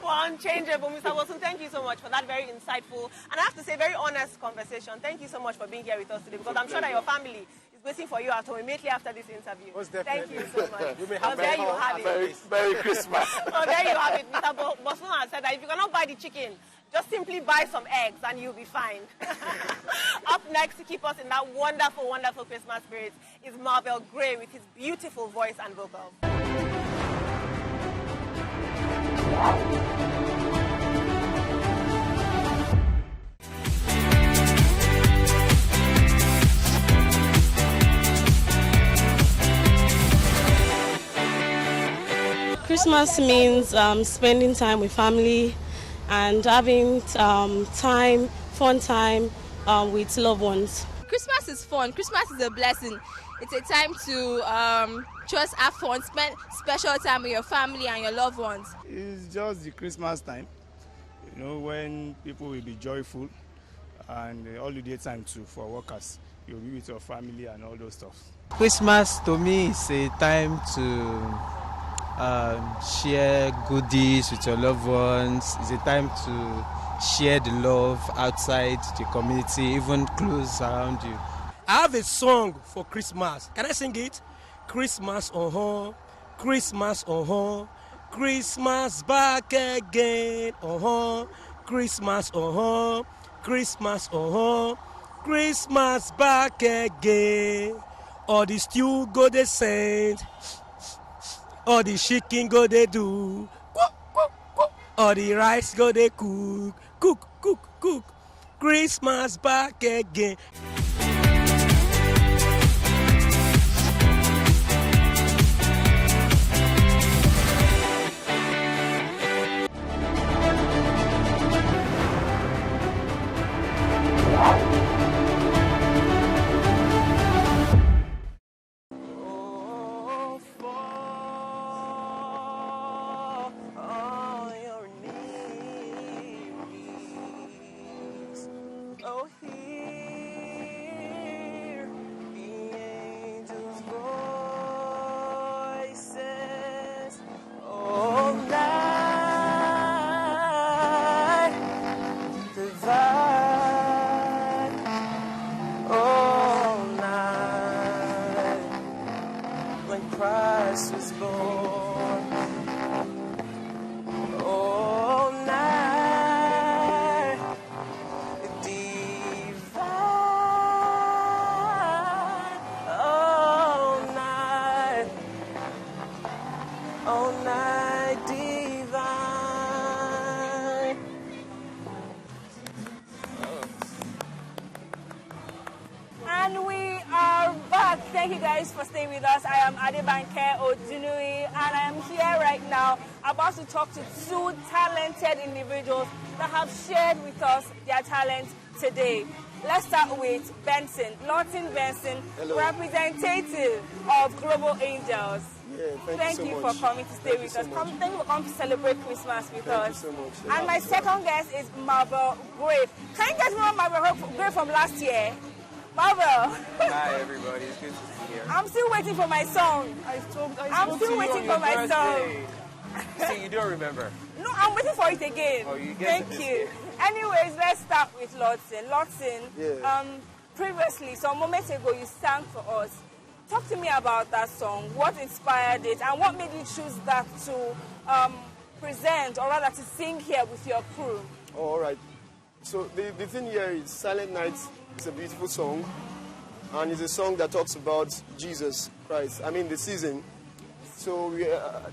Unchangeable. Mr. Wilson, thank you so much for that very insightful and I have to say very honest conversation. Thank you so much for being here with us today, because I'm sure that your family is waiting for you at home immediately after this interview. Thank you so much. There you have it. Merry Christmas. There you have it. Mr. Bosun has said that if you cannot buy the chicken, just simply buy some eggs and you'll be fine. Up next to keep us in that wonderful, wonderful Christmas spirit is Marvel Gray with his beautiful voice and vocals. Christmas means spending time with family and having fun time with loved ones. Christmas is fun. Christmas is a blessing. It's a time to just have fun, spend special time with your family and your loved ones. It's just the Christmas time, when people will be joyful, and the holiday time too for workers. You'll be with your family and all those stuff. Christmas to me is a time to share goodies with your loved ones. It's a time to share the love outside the community, even close around you. I have a song for Christmas. Can I sing it? Christmas, Christmas, Christmas back again, Christmas, Christmas, Christmas back again. All the stew go they send, all the chicken go they do, all the rice go they cook, cook. Christmas back again. Christ was born. All night, divine. All night, divine. And we are back. Thank you guys for staying with us. I am Adebanke Odunui, and I am here right now about to talk to two talented individuals that have shared with us their talent today. Let's start with Benson, Lawton Benson, Hello. Representative of Global Angels. Yeah, thank you for coming to stay with us. Thank you for coming to celebrate Christmas with us. Thank you so much. And my second guest is Marvel Grave. Can you guys remember Marvel Grave from last year? Marvel. Hi everybody, it's good to be here. I'm still waiting for my song. I'm still waiting for my song. See, you don't remember. No, I'm waiting for it again. Oh, you get Thank you. Anyways, let's start with Lawton. Lawton, yeah. Previously, some moments ago, you sang for us. Talk to me about that song. What inspired it, and what made you choose that to present, or rather to sing here with your crew? Oh, all right. So the thing here is Silent Night is a beautiful song, and it's a song that talks about Jesus Christ. I mean, the season. So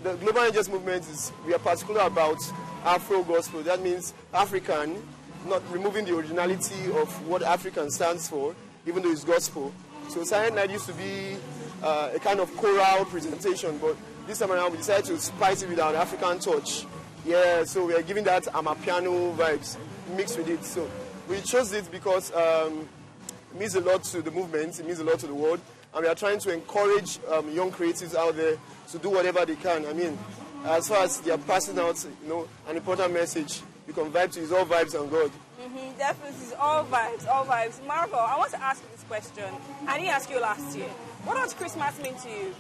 the Global Angels movement we are particular about Afro gospel. That means African, not removing the originality of what African stands for, even though it's gospel. So Silent Night used to be a kind of choral presentation, but this time around we decided to spice it with an African touch. Yeah, so we are giving that Amapiano vibes mixed with it. So we chose it because it means a lot to the movement, it means a lot to the world, and we are trying to encourage young creatives out there to do whatever they can. I mean, as far as they are passing out, an important message, you can vibe to is all vibes on God. Definitely, it's all vibes, all vibes. Marvel, I want to ask you this question. I didn't ask you last year. What does Christmas mean to you?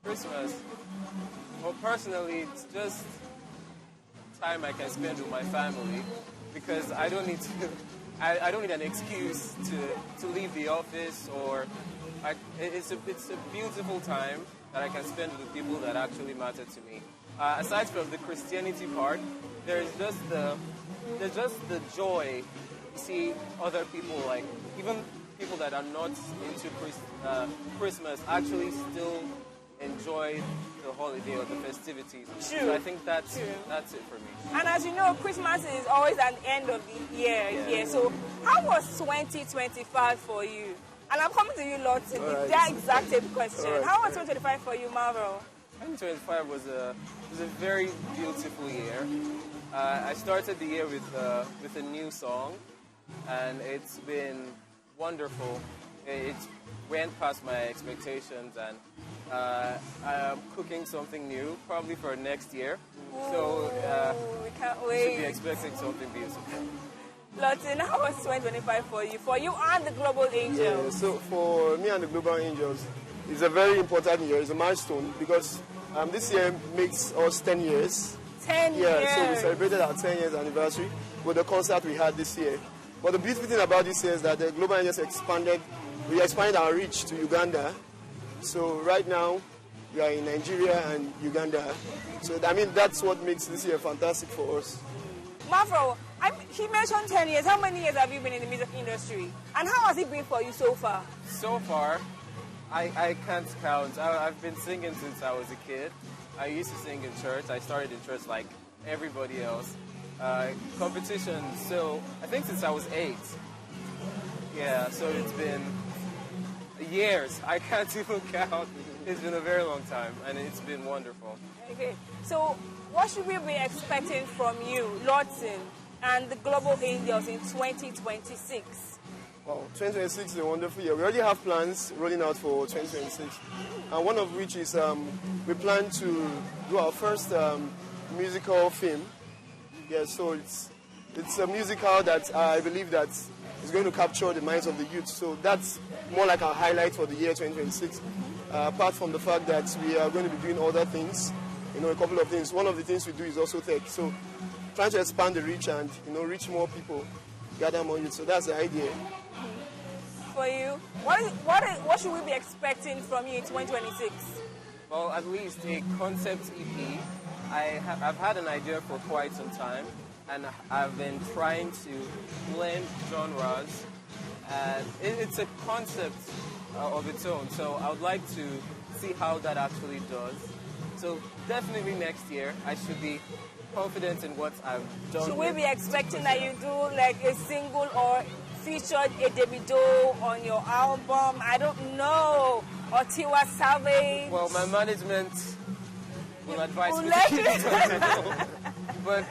Christmas? Well, personally, it's just time I can spend with my family, because I don't need an excuse to leave the office, or it's a beautiful time that I can spend with the people that actually matter to me. Aside from the Christianity part, there's just the joy to see other people, like even people that are not into Christmas, actually still enjoy the holiday or the festivities. True. So I think that's it for me. And as you know, Christmas is always at the end of the year here. So how was 2025 for you? And I'm coming to you, Lawton, with that exact same question. How was 2025 for you, Marvel? 2025 was a very beautiful year. I started the year with a new song, and it's been wonderful. It went past my expectations, and I'm cooking something new, probably for next year. So we can't wait. Should be expecting something beautiful. Lawton, how was 2025 for you? For you and the Global Angels? Yeah, so for me and the Global Angels, it's a very important year. It's a milestone because this year makes us 10 years. 10 years? Yeah, so we celebrated our 10 years anniversary with the concert we had this year. But the beautiful thing about this year is that the Global Angels expanded we expand our reach to Uganda. So right now, we are in Nigeria and Uganda. So, I mean, that's what makes this year fantastic for us. Mafro, he mentioned 10 years. How many years have you been in the music industry? And how has it been for you so far? So far, I can't count. I've been singing since I was a kid. I used to sing in church. I started in church like everybody else. Competition, so I think since I was 8. Yeah, so it's been years. I can't even count. It's been a very long time, and it's been wonderful. Okay, so what should we be expecting from you, Lordson, and the Global Angels in 2026? Well, 2026 is a wonderful year. We already have plans rolling out for 2026. And one of which is we plan to do our first musical film. Yeah, so it's a musical that I believe that is going to capture the minds of the youth. So that's more like our highlight for the year 2026. Apart from the fact that we are going to be doing other things, a couple of things. One of the things we do is also tech. So trying to expand the reach and, reach more people, gather more youth. So that's the idea. For you, what should we be expecting from you in 2026? Well, at least a concept EP. I've had an idea for quite some time, and I've been trying to blend genres. And it's a concept of its own, so I would like to see how that actually does. So definitely next year, I should be confident in what I've done. Should we be expecting that you do like a single or featured a Davido on your album? I don't know. Or Tiwa Savage? Well, my management will advise me to keep it Davido. But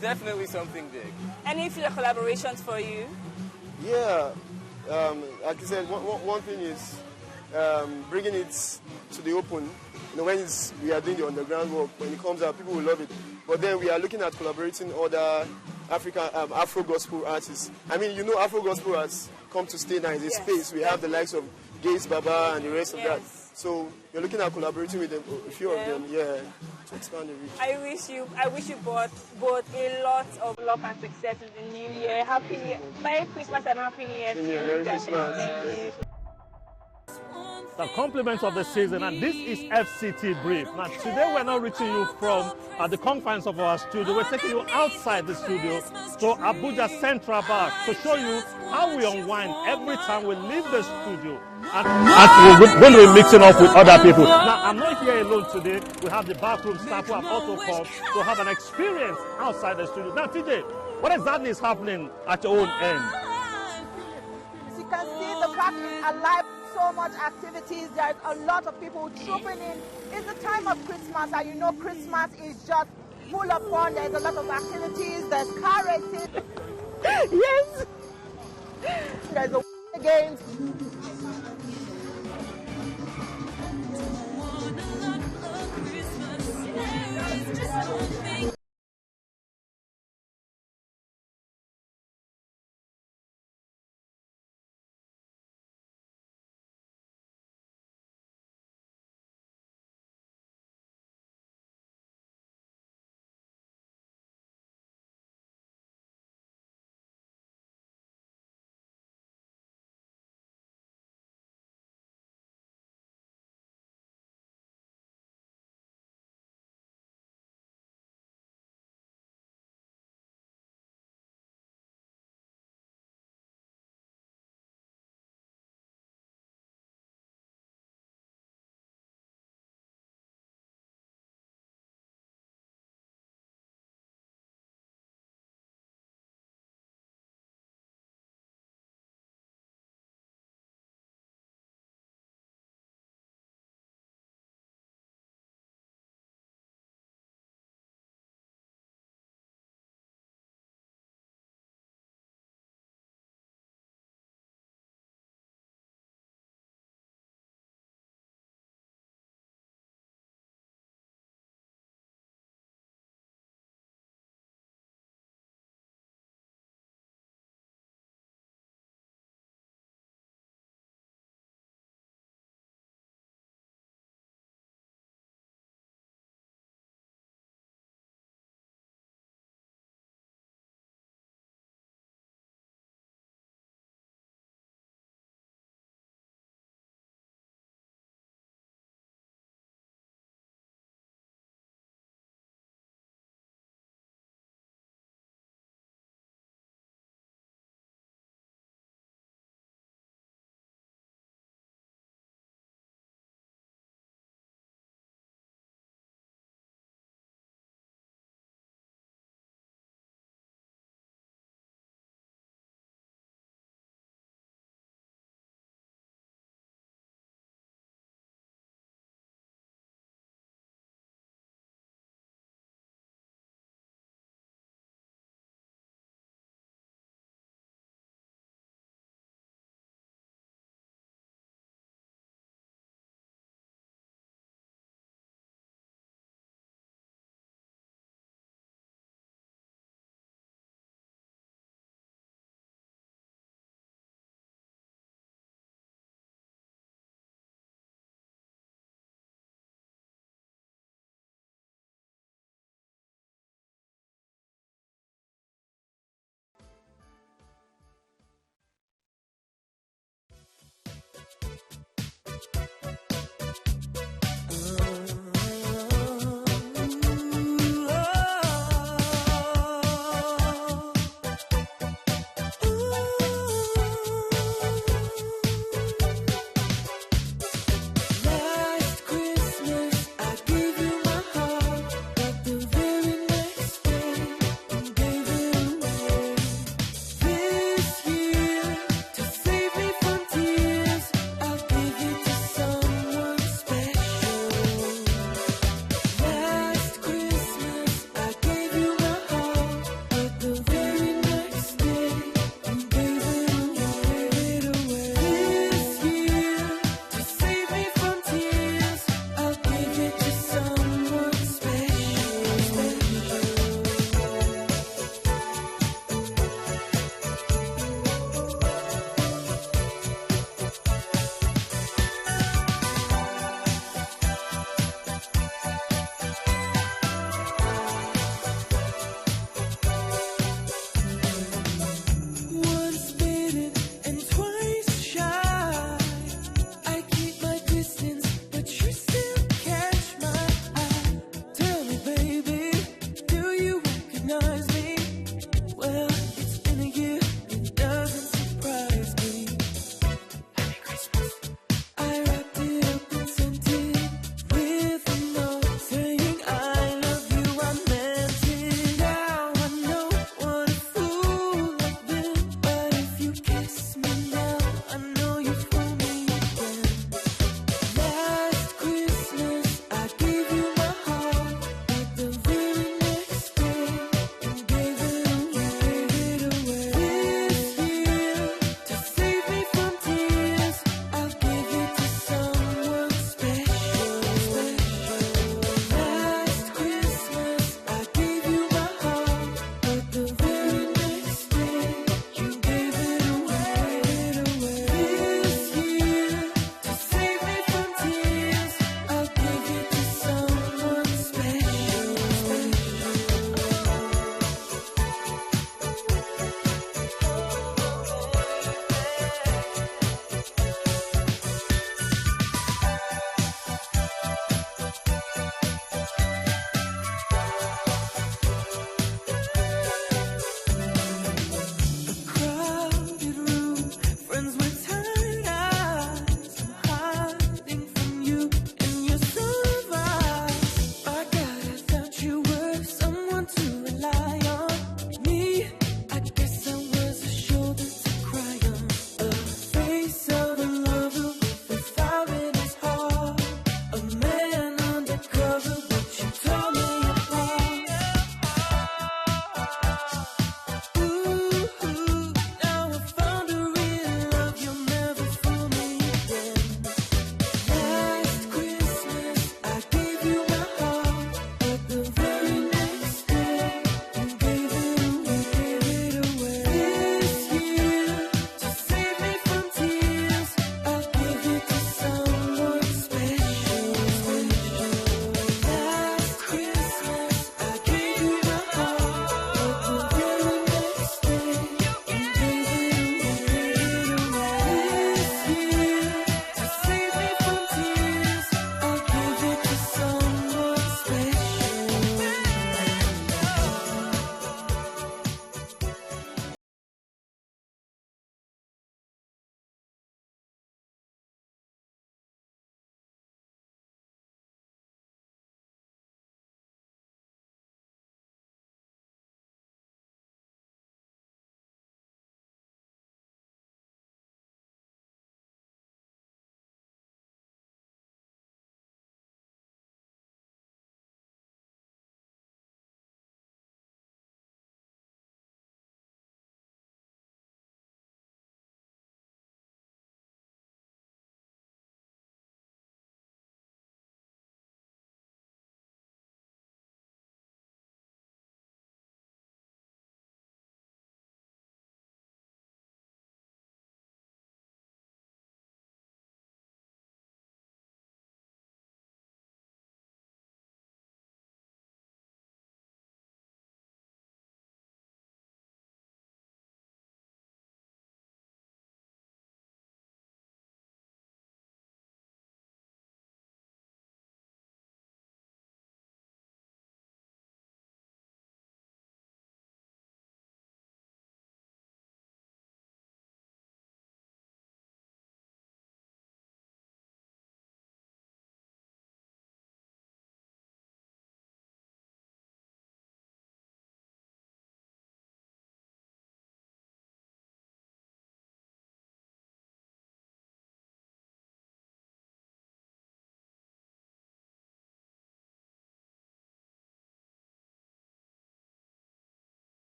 definitely something big. Any future collaborations for you? Yeah. Like I said, one thing is bringing it to the open. When we are doing the underground work, when it comes out, people will love it. But then we are looking at collaborating other African Afro gospel artists. I mean, Afro gospel has come to stay now in this space. We have the likes of Gaze Baba and the rest of that. So we're looking at collaborating with them, a few of them, to expand the reach. I wish you both a lot of love and success in the new year. Merry Christmas and Happy New Year. Merry Christmas. The compliments of the season, and this is FCT Brief. Now, today we're not reaching you from the confines of our studio. We're taking you outside the studio to Abuja Central Park to show you how we unwind every time we leave the studio. And we're going to be mixing up with other people. Now, I'm not here alone today. We have the backroom staff who have also come to have an experience outside the studio. Now, TJ, what exactly is happening at your own end? As you can see, the park is alive. So much activities. There's a lot of people trooping in. It's the time of Christmas, and Christmas is just full of fun. There's a lot of activities. There's car racing. Yes. There's a games.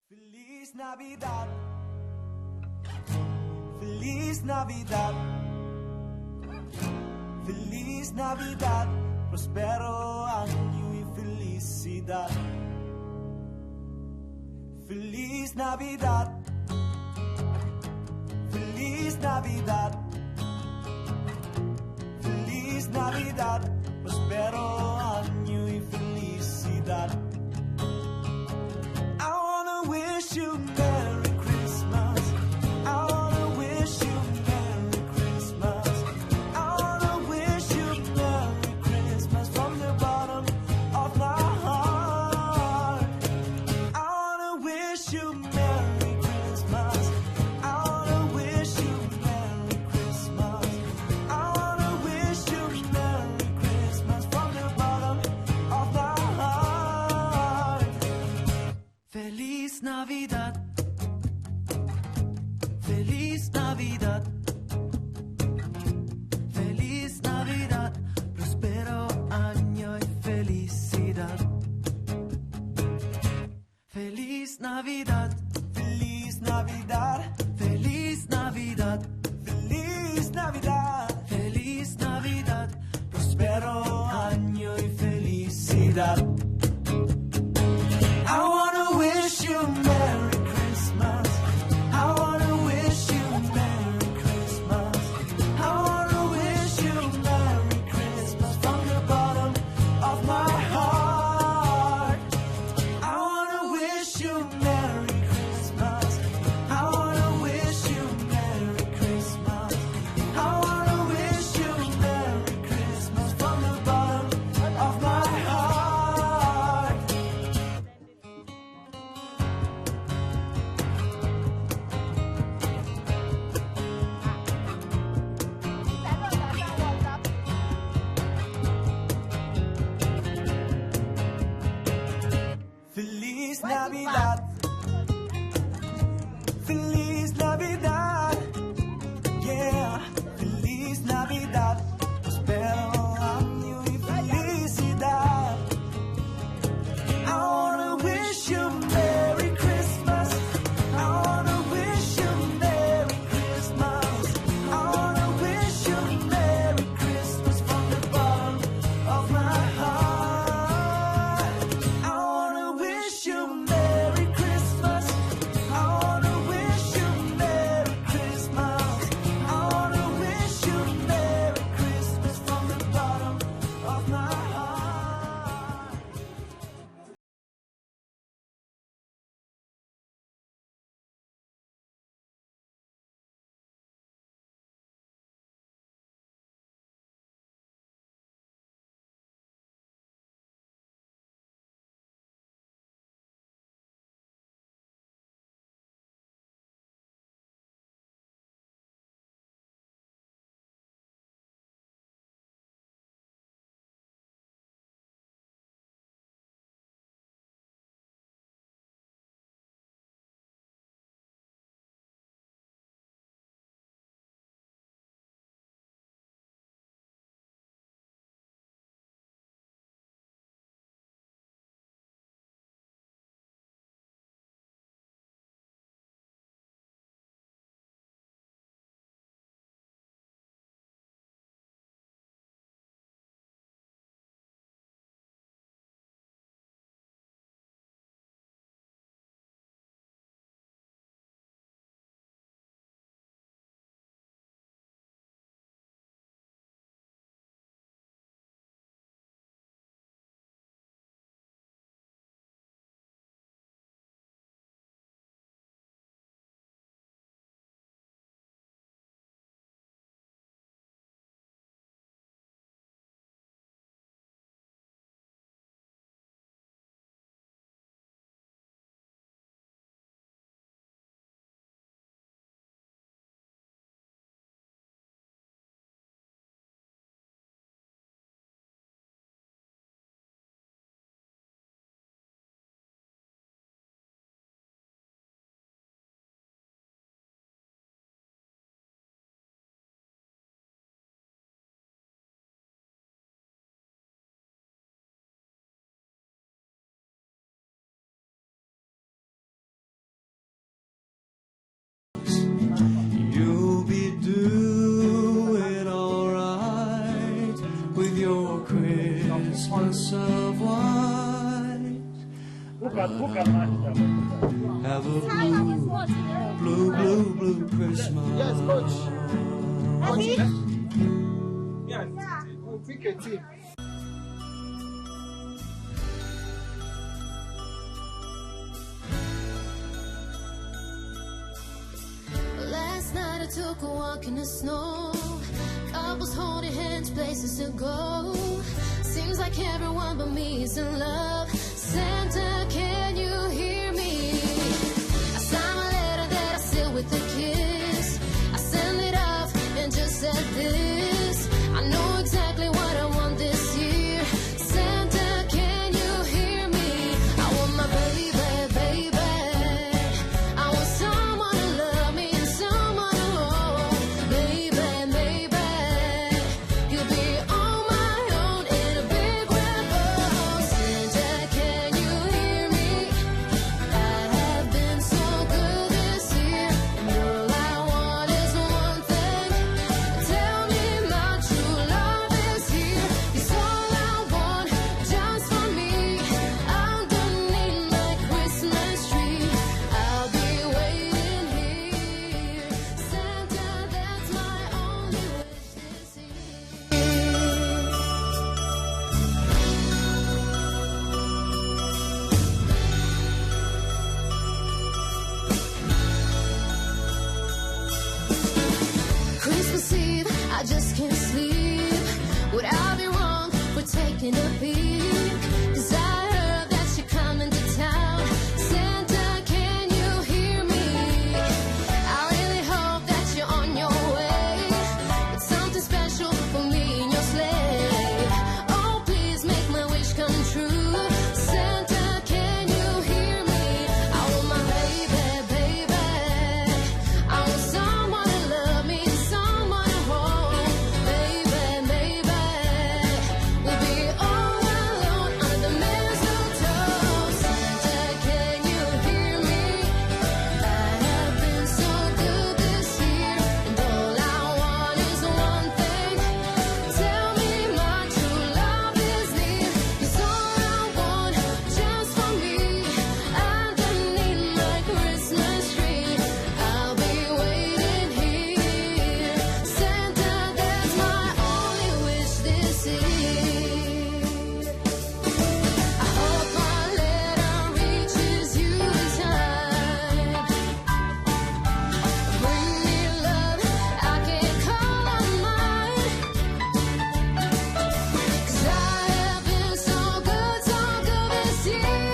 Feliz Navidad. Feliz Navidad. Feliz Navidad. Prospero año y felicidad. Feliz Navidad. Feliz Navidad. Feliz Navidad. Prospero año y felicidad. I wanna wish you Merry Christmas. I wanna wish you Merry Christmas. I wanna wish you Merry Christmas from the bottom of my heart. I wanna wish you Merry Christmas. I wanna wish you Merry Christmas. I wanna wish you Merry Christmas from the bottom of my heart. Feliz Navidad. Feliz Navidad. Feliz Navidad. Prospero año y felicidad. Feliz Navidad. Feliz Navidad. Feliz Navidad. Feliz Navidad. Feliz Navidad. Prospero año y felicidad. I wanna wish you Merry Christmas. I wanna wish you Merry Christmas. I wanna wish you Merry Christmas from the bottom of my heart. I wanna wish you Merry Christmas. I wanna wish you Merry Christmas. I wanna wish you Merry Christmas from the bottom of my heart. Have a blue, blue, blue Christmas. Yes, coach. Yeah, we'll pick a team. Last night I took a walk in the snow. Couples holding hands, places to go. Seems like everyone but me is in love. Santa, can you hear me? I signed my letter that I sealed with a kiss. I sent it off and just said this: I know exactly what I want this year. Santa, can you hear me? I want my baby, baby. I want someone to love me and someone to hold. Baby, baby, you'll be on my own in a big red boat. Santa, can you hear me? I have been so good this year, and all I want is one thing. Tell me my true love is here. It's all I want, just for me. Underneath my Christmas tree, I'll be waiting here. Santa, that's my only wish this year. Christmas Eve, I just can't sleep. Would I be wrong for taking a peek? 'Cause I heard that you're coming to town. Santa, can you hear me? I really hope that you're on your way. It's something special for me in your sleigh. Oh, please make my wish come true. Santa, can you hear me? I want my baby, baby. I want someone to love me, someone to hold. Baby, baby, we'll be all alone under the mistletoe. Santa, can you hear me? I have been so good this year, and all I want is one thing. Tell me my true love is near. It's all I want, just for me. Underneath my Christmas tree, I'll be waiting here. Santa, that's my only wish this year. I hope my letter reaches you in time. Bring me love I can call on mine. 'Cause I have been so good this year.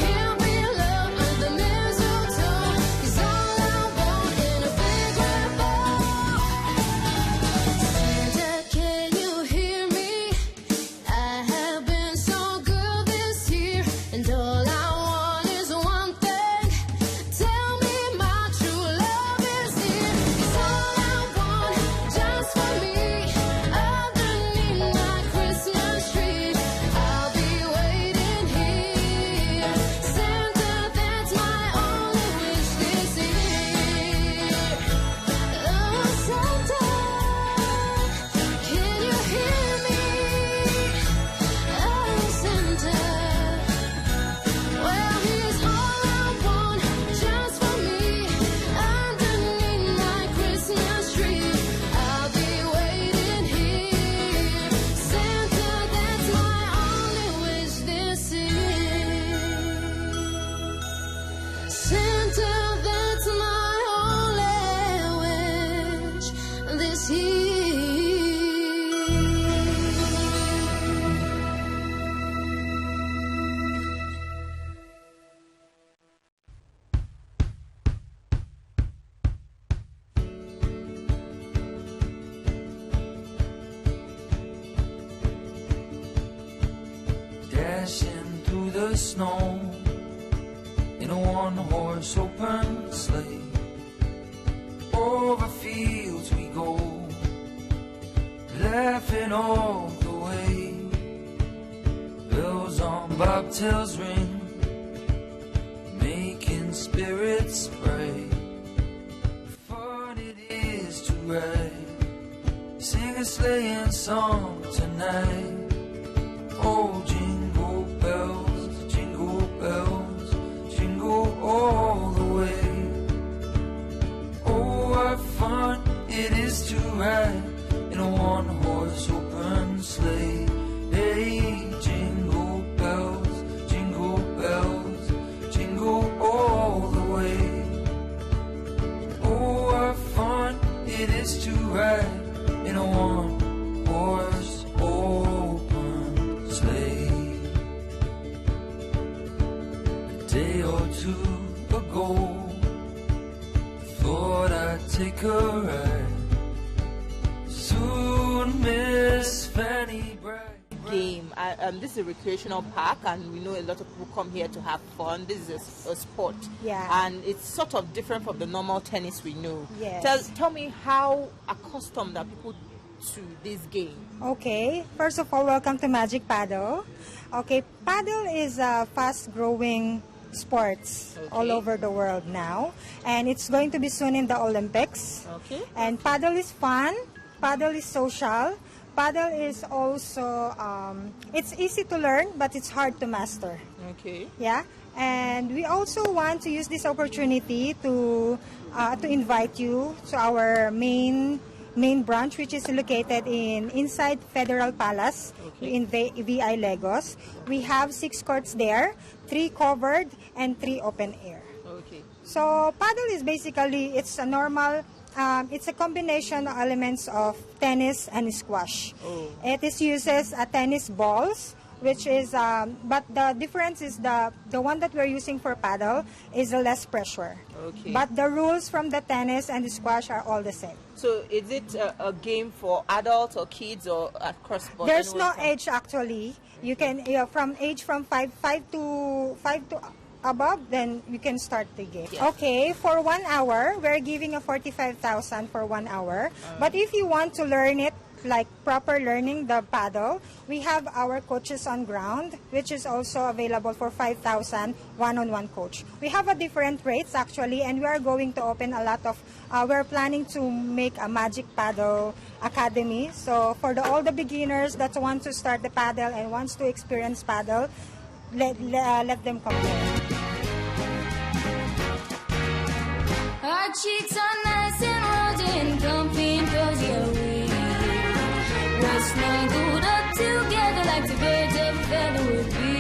Can't be love under the mistletoe. 'Cause all I want in a big red boat. Santa, can you hear me? I have been so good this year, and all I want is one thing. Tell me my true love is here. It's all I want, just for me. Underneath my Christmas tree, I'll be waiting here. Santa, that's my only wish this year. Oh, Santa, can you hear me? Oh, Santa, well, here's all I want, just for me. Underneath my Christmas tree, I'll be waiting here. Santa, that's my only wish this year. Santa, that's my only wish this year. Dashing through the snow in a one-horse open sleigh. Over fields we go, laughing all the way. Bells on bobtails ring, making spirits bright. Fun it is to ride, sing a sleighing song tonight. Oh, jingle bells. day or two ago, thought I'd take a ride. Soon Miss Fanny Bright. Game. This is a recreational park, and we know a lot of people come here to have fun. This is a sport, and it's sort of different from the normal tennis we know. Yes. Tell me how accustomed are people to this game? Okay, first of all, welcome to Magic Paddle. Okay, paddle is a fast-growing sports all over the world now, and it's going to be soon in the Olympics. Okay. And paddle is fun. Paddle is social. Paddle is also, it's easy to learn, but it's hard to master. Okay. Yeah, and we also want to use this opportunity to invite you to our main branch, which is located inside Federal Palace in VI Lagos. We have 6 courts there, 3 covered and 3 open air. Okay. So paddle is basically, it's a normal. It's a combination of elements of tennis and squash. It uses tennis balls, which is, but the difference is the one that we're using for paddle is less pressure. Okay. But the rules from the tennis and the squash are all the same. So is it a game for adults or kids or across board? There's no age actually. You can from 5 to above, then you can start the game. Okay, for 1 hour, we're giving a 45,000 for 1 hour. But if you want to learn it, like proper learning the paddle, we have our coaches on ground, which is also available for 5,000 one-on-one coach. We have a different rates actually, and we are going to open a lot of, we're planning to make a Magic Paddle Academy. So for all the beginners that want to start the paddle and wants to experience paddle, let them come here. Our cheeks are nice and rosy and comfy and cozy away. We're snuggled up together like the birds of a feather would be.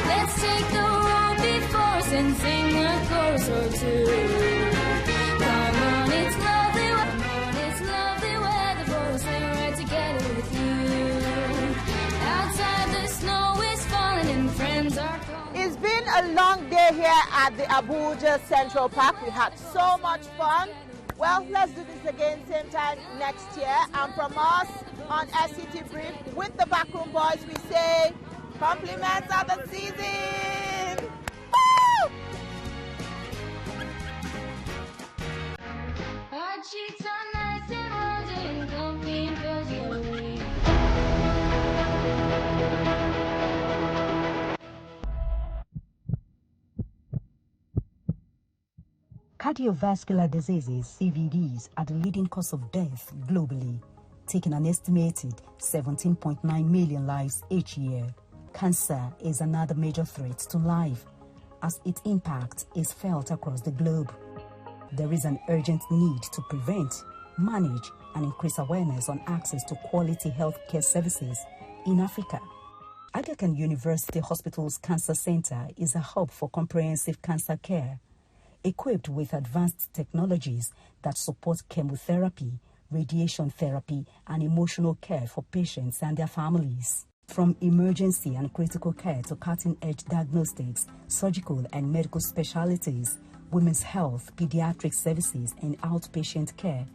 Let's take the road before us and sing a chorus or two. Come on, it's lovely weather for us and right together with you. Outside the snow is falling and friends are calling. It's been a long day here at the Abuja Central Park. We had so much fun. Well, let's do this again same time next year. And from us on SCT Brief with the Backroom Boys, we say compliments of the season. Woo! Our cheeks are nice and rosy and comfy and cozy away. Cardiovascular diseases, CVDs, are the leading cause of death globally, taking an estimated 17.9 million lives each year. Cancer is another major threat to life, as its impact is felt across the globe. There is an urgent need to prevent, manage, and increase awareness on access to quality healthcare services in Africa. Aga Khan University Hospital's Cancer Center is a hub for comprehensive cancer care, equipped with advanced technologies that support chemotherapy, radiation therapy, and emotional care for patients and their families. From emergency and critical care to cutting-edge diagnostics, surgical and medical specialties, women's health, pediatric services, and outpatient care,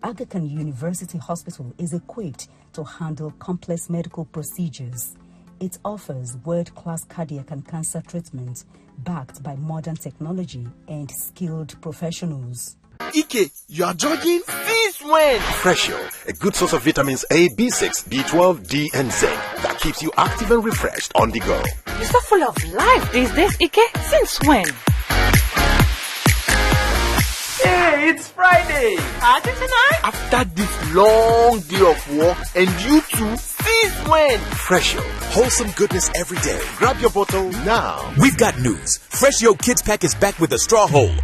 Aga Khan University Hospital is equipped to handle complex medical procedures. It offers world-class cardiac and cancer treatment backed by modern technology and skilled professionals. Ike, you are jogging? Since when? Recreational, a good source of vitamins A, B6, B12, D, and zinc that keeps you active and refreshed on the go. You're so full of life these days, Ike. Since when? Hey, it's Friday! Party tonight? After this long day of work, and you too, since when? Recreational, wholesome goodness every day. Grab your bottle now. We've got news. Freshio Kids Pack is back with a straw hole.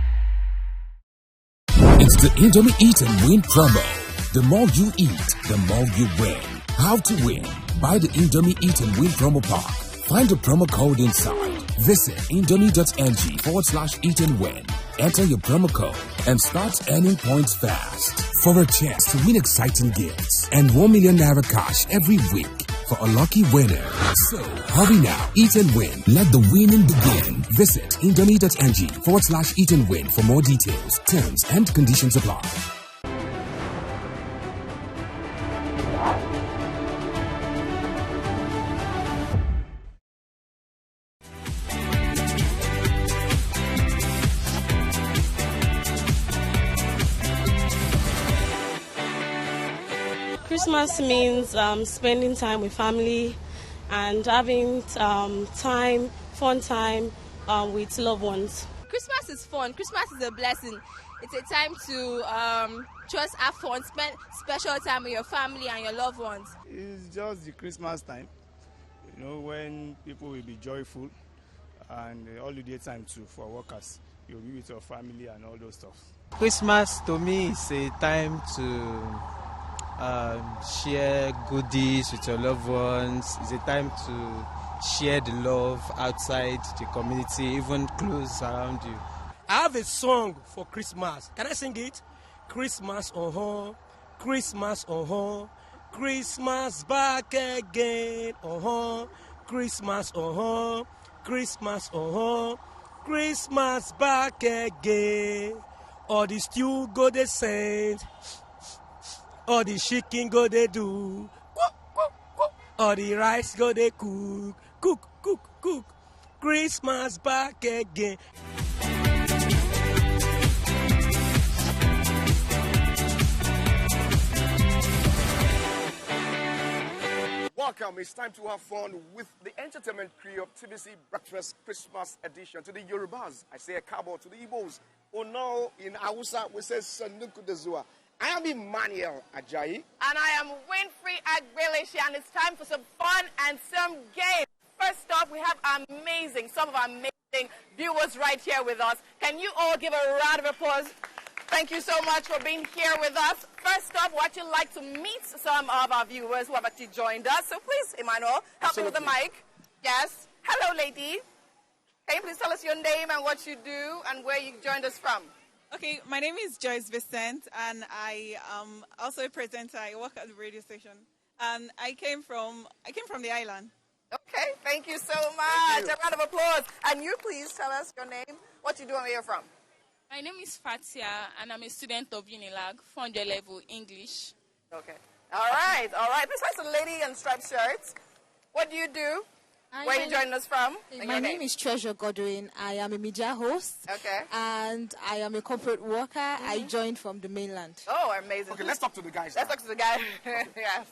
It's the Indomie Eat and Win promo. The more you eat, the more you win. How to win? Buy the Indomie Eat and Win promo pack. Find the promo code inside. Visit indomie.ng/eat and win. Enter your promo code and start earning points fast for a chance to win exciting gifts and 1 million naira cash every week. for a lucky winner. So, hurry now. Eat and win. Let the winning begin. Visit indomie.ng/eat and win for more details. Terms and conditions apply. Christmas means spending time with family and having fun time with loved ones. Christmas is fun. Christmas is a blessing. It's a time to just have fun, spend special time with your family and your loved ones. It's just the Christmas time, when people will be joyful, and holiday time too for workers. You'll be with your family and all those stuff. Christmas to me is a time to share goodies with your loved ones. It's a time to share the love outside the community, even close around you. I have a song for Christmas. Can I sing it? Christmas, Christmas, Christmas back again, Christmas, Christmas, Christmas back again. All the stew go the send, all the chicken go they do, all the rice go they cook. Christmas back again. Welcome. It's time to have fun with the entertainment crew of TVC Breakfast Christmas edition. To the Yorubas, I say a cabo. To the Igbos, oh no, in Hausa, we say Sanuku Dezua. I am Emmanuel Ajayi. And I am Winfrey Agbeleshi, and it's time for some fun and some games. First off, we have some of our amazing viewers right here with us. Can you all give a round of applause? Thank you so much for being here with us. First off, we'd actually like to meet some of our viewers who have actually joined us. So please, Emmanuel, help me with the mic. Yes. Hello, lady. Can you please tell us your name and what you do and where you joined us from? Okay, my name is Joyce Vicent, and I am also a presenter. I work at the radio station, and I came from the island. Okay, thank you so much. A round of applause. And you please tell us your name, what you do, and where you're from. My name is Fatia, and I'm a student of Unilag, 400 level English. Okay. All right. This is a lady in striped shirts. What do you do? Where are you joining us from? My name is Treasure Godwin. I am a media host. Okay. And I am a corporate worker. I joined from the mainland. Oh, amazing. Okay, let's talk to the guys. Let's talk to the guy. Yes.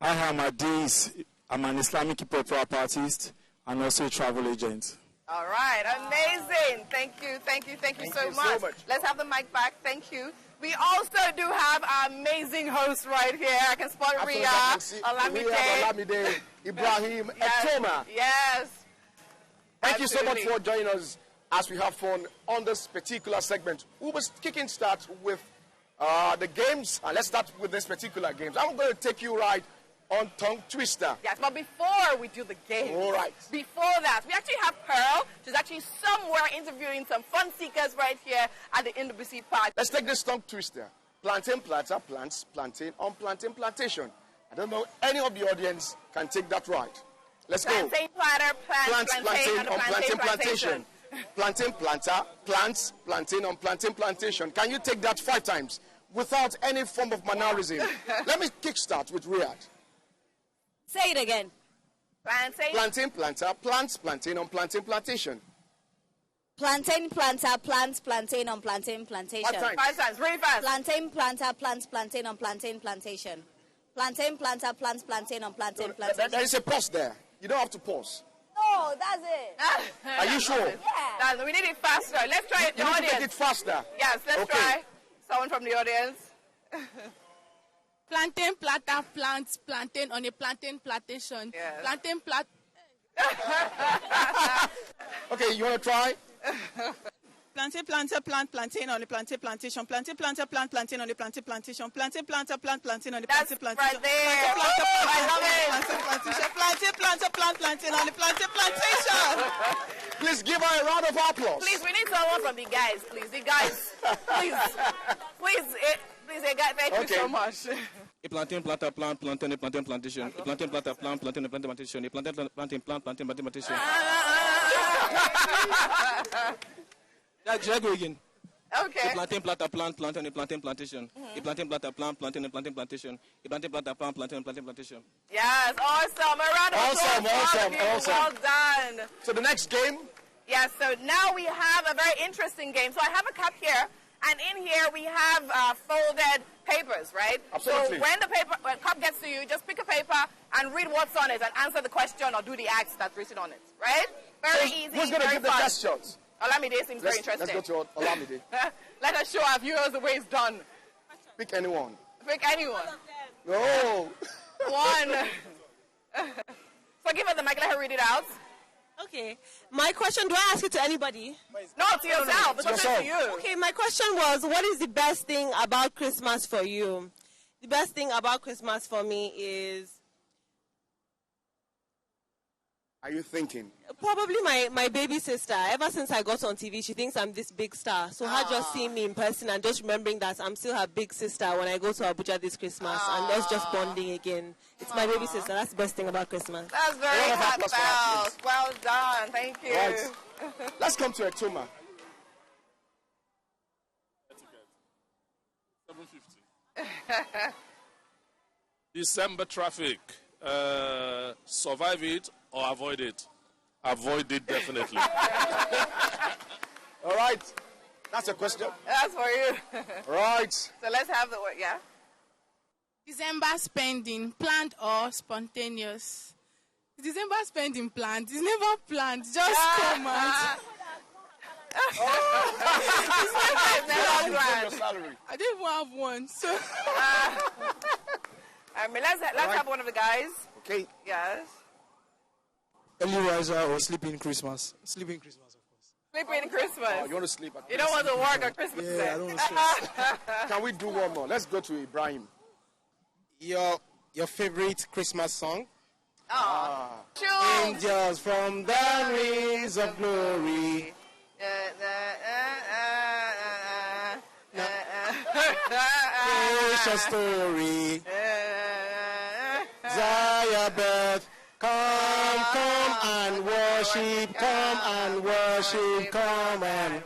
I am Adis. I'm an Islamic hip-hop rap artist and also a travel agent. All right, amazing. Thank you so much. Let's have the mic back. Thank you. We also do have our amazing hosts right here. I can spot Ria, Olamide, Ibrahim, and Toma. Yes. Thank you so much for joining us as we have fun on this particular segment. We will kicking start with the games. Let's start with this particular games. I'm going to take you right on Tongue Twister. Yes, but before we do the game, all right. Before that, we actually have Pearl. She's actually somewhere interviewing some fun seekers right here at the NWC Park. Let's take this Tongue Twister. Plantain planter plants plantain on plantain plantation. I don't know any of the audience can take that right. Let's go. Plantain planter plants plantain on plantain plantation. Plantain planter plants plantain on plantain plantation. Can you take that 5 times without any form of mannerism? Let me kickstart with Riyadh. Say it again. Plantain planter plants plantain on plantain plantation. Plantain planter plants plantain on plantain plantation. 5 times, really fast. Plantain planter plants plantain on plantain plantation. Plantain planter plants plantain on plantain plantation. There is a pause there. You don't have to pause. Oh, that's it. Are you sure? Yeah. We need it faster. Let's try it. You need to make it faster. Yes, let's try. Someone from the audience. Plantain planter plants plantain on a plantain plantation. Yes. Plantain plant. Okay, you want to try? Plantain planter plant plantain on the plantain plantation. Plantain planter plant plantain on the plantain plantation. Plantain planter plant plantain on the plantain plantation. Right there. I love it. Plantain planter plant plantain on the plantain plantation. Please give her a round of applause. Please, we need someone from the guys, please. The guys. Please, guys, thank you so much. A plantain planter plant plantain a plantain plantation. A plantain planter plant plantain a plantain plantation. A plantain planting plant plantain plantain plantation. Should I go again? Okay. A plantain planter plant plantain a plantain plantation. A plantain planter plant plantain a plantain plantation. A plantain planter plant plantain a plantain plantation. Yes, awesome. A round of applause. Awesome. Well done. So the next game? Yes, so now we have a very interesting game. So I have a cup here, and in here we have folded papers, right? Absolutely. So when the cup gets to you, just pick a paper and read what's on it and answer the question or do the acts that's written on it, right? Very easy, Who's going to give the best shots? Olamide seems very interesting. Let's go to Olamide. Let us show our viewers the way it's done. Pick anyone. Pick anyone. No. One. So give her the mic, let her read it out. Okay. My question, do I ask it to anybody? No, to yourself. It's to you. Okay, my question was, what is the best thing about Christmas for you? The best thing about Christmas for me is... Are you thinking? Probably my baby sister. Ever since I got on TV, she thinks I'm this big star. So her just seeing me in person and just remembering that I'm still her big sister when I go to Abuja this Christmas. And that's just bonding again. It's my baby sister. That's the best thing about Christmas. That's very heartfelt. Well done. Thank you. Right. Let's come to Etuma. 750. December traffic. Survive it or avoid it? Avoid it, definitely. All right. That's a question. That's for you. Right. So let's have the word, yeah? December spending, planned or spontaneous? December spending planned. It's never planned. Just come out. I don't even have one. So. I mean, let's have one of the guys. Okay. Yes. Early riser or sleeping Christmas? Sleeping Christmas, of course. Sleeping Christmas. Oh, you want to sleep at You don't want to work on Christmas Yeah, Day. I don't want to stress. Can we do one more? Let's go to Ibrahim. Your favorite Christmas song? Sure. Angels from the wings of glory. Precious story. Zion birth. Come and worship. Come and worship. Come and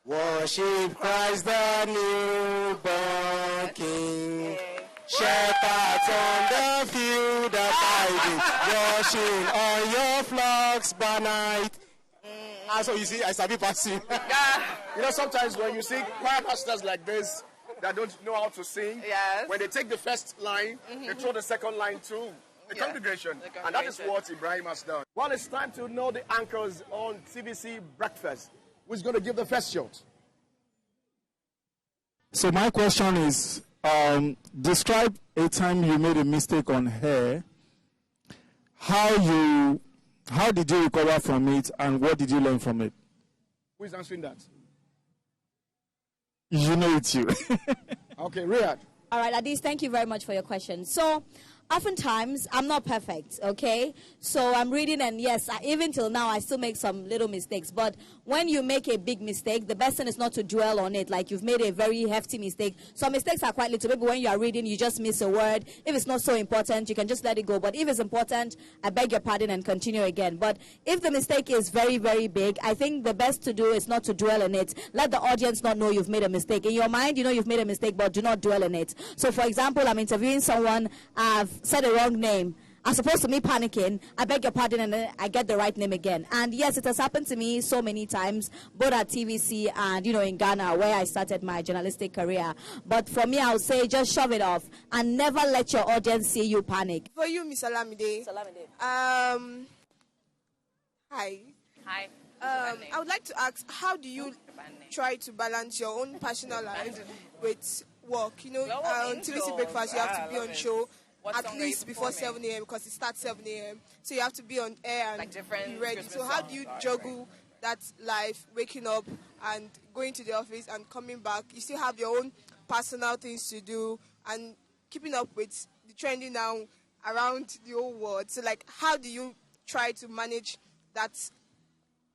worship Christ the newborn King. Shepherds on the field abiding, washing on your flocks by night. So you see, I sabi passing. You know, sometimes when you see choir pastors like this that don't know how to sing, when they take the first line, they throw the second line too. The congregation. And that is what Ibrahim has done. Well, it's time to know the anchors on TVC Breakfast. Who's going to give the first shot? So my question is, describe a time you made a mistake on hair. How did you recover from it, and what did you learn from it? Who is answering that? You know it's you. Okay, Riyadh. All right, Adis, thank you very much for your question. So, oftentimes, I'm not perfect, okay? So, I'm reading, and yes, even till now, I still make some little mistakes. But when you make a big mistake, the best thing is not to dwell on it. Like, you've made a very hefty mistake. Some mistakes are quite little. Maybe when you are reading, you just miss a word. If it's not so important, you can just let it go. But if it's important, I beg your pardon and continue again. But if the mistake is very, very big, I think the best to do is not to dwell on it. Let the audience not know you've made a mistake. In your mind, you know you've made a mistake, but do not dwell on it. So, for example, I'm interviewing someone, I've said a wrong name. As opposed to me panicking, I beg your pardon, and then I get the right name again. And yes, it has happened to me so many times, both at TVC and, in Ghana, where I started my journalistic career. But for me, I would say just shove it off and never let your audience see you panic. For you, Miss Olamide. Hi. Hi. I would like to ask, how do you try to balance your own personal life with work? On TVC Breakfast, you have to be on show at least before 7 a.m. because it starts 7 a.m. So you have to be on air and be ready. So how do you juggle that life, waking up and going to the office and coming back? You still have your own personal things to do and keeping up with the trending now around the whole world. So how do you try to manage that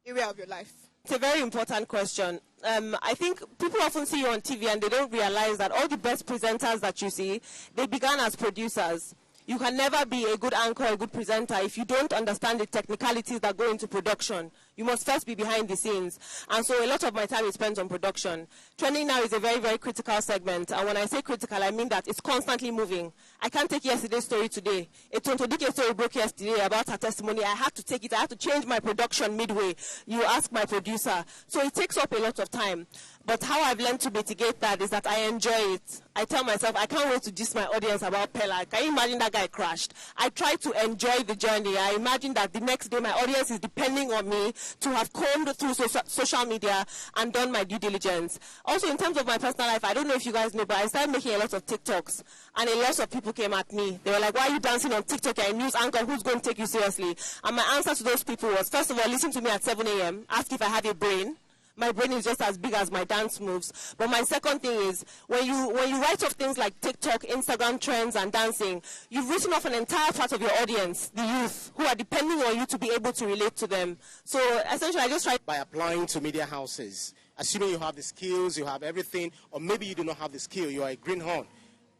area of your life? It's a very important question. I think people often see you on TV and they don't realize that all the best presenters that you see, they began as producers. You can never be a good anchor, a good presenter if you don't understand the technicalities that go into production. You must first be behind the scenes. And so a lot of my time is spent on production. Trending now is a very, very critical segment. And when I say critical, I mean that it's constantly moving. I can't take yesterday's story today. A Tontodike story broke yesterday about her testimony. I had to take it. I had to change my production midway. You ask my producer. So it takes up a lot of time. But how I've learned to mitigate that is that I enjoy it. I tell myself, I can't wait to diss my audience about Pella. Can you imagine that guy crashed? I try to enjoy the journey. I imagine that the next day my audience is depending on me to have combed through social media and done my due diligence. Also, in terms of my personal life, I don't know if you guys know, but I started making a lot of TikToks. And a lot of people came at me. They were like, why are you dancing on TikTok? You're a news anchor. Who's going to take you seriously? And my answer to those people was, first of all, listen to me at 7 a.m. Ask if I have a brain. My brain is just as big as my dance moves. But my second thing is, when you write off things like TikTok, Instagram trends, and dancing, you've written off an entire part of your audience, the youth, who are depending on you to be able to relate to them. So essentially, I just try by applying to media houses, assuming you have the skills, you have everything, or maybe you do not have the skill, you are a greenhorn.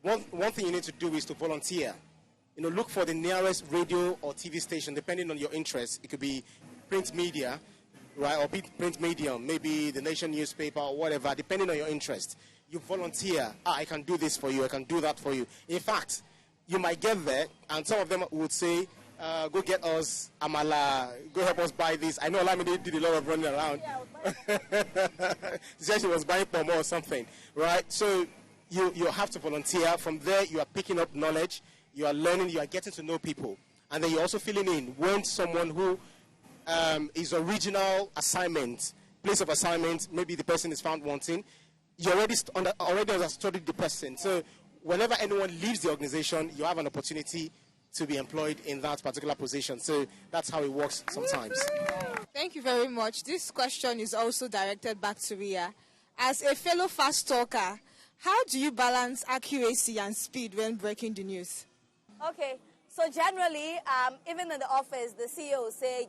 One thing you need to do is to volunteer. Look for the nearest radio or TV station, depending on your interest. It could be print media, right, or print medium, maybe the Nation newspaper or whatever, depending on your interest. You volunteer. I can do this for you, I can do that for you. In fact, you might get there, and some of them would say, go get us amala, go help us buy this. I know Olamide did a lot of running around. She said she was buying pomo or something, right? So you have to volunteer. From there, you are picking up knowledge, you are learning, you are getting to know people. And then you're also filling in when someone who is original assignment, place of assignment, maybe the person is found wanting, you already understudied the person. So whenever anyone leaves the organization, you have an opportunity to be employed in that particular position. So that's how it works sometimes. Thank you very much. This question is also directed back to Ria. As a fellow fast talker, how do you balance accuracy and speed when breaking the news? Okay. So generally, even in the office, the CEO will say,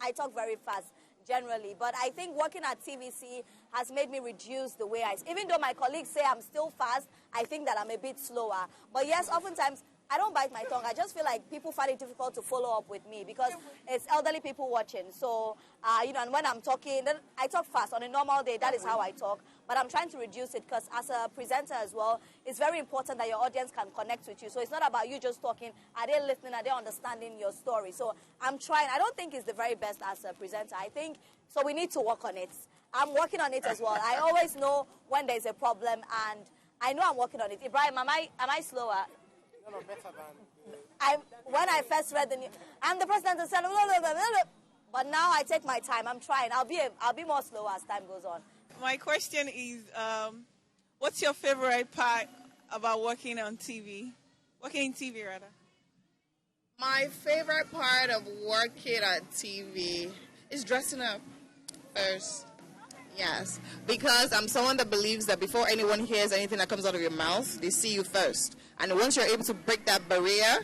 I talk very fast, generally. But I think working at TVC has made me reduce the way even though my colleagues say I'm still fast, I think that I'm a bit slower. But yes, oftentimes, I don't bite my tongue. I just feel like people find it difficult to follow up with me because it's elderly people watching. So, and when I'm talking, then I talk fast. On a normal day, that is how I talk. But I'm trying to reduce it because as a presenter as well, it's very important that your audience can connect with you. So it's not about you just talking. Are they listening? Are they understanding your story? So I'm trying. I don't think it's the very best as a presenter. I think, so we need to work on it. I'm working on it as well. I always know when there's a problem and I know I'm working on it. Ibrahim, am I slower? No, better than when I first read the news, I'm the president of but now I take my time. I'm trying. I'll be more slower as time goes on. My question is, what's your favorite part about working on TV? Working in TV, rather. My favorite part of working at TV is dressing up first. Yes, because I'm someone that believes that before anyone hears anything that comes out of your mouth, they see you first. And once you're able to break that barrier,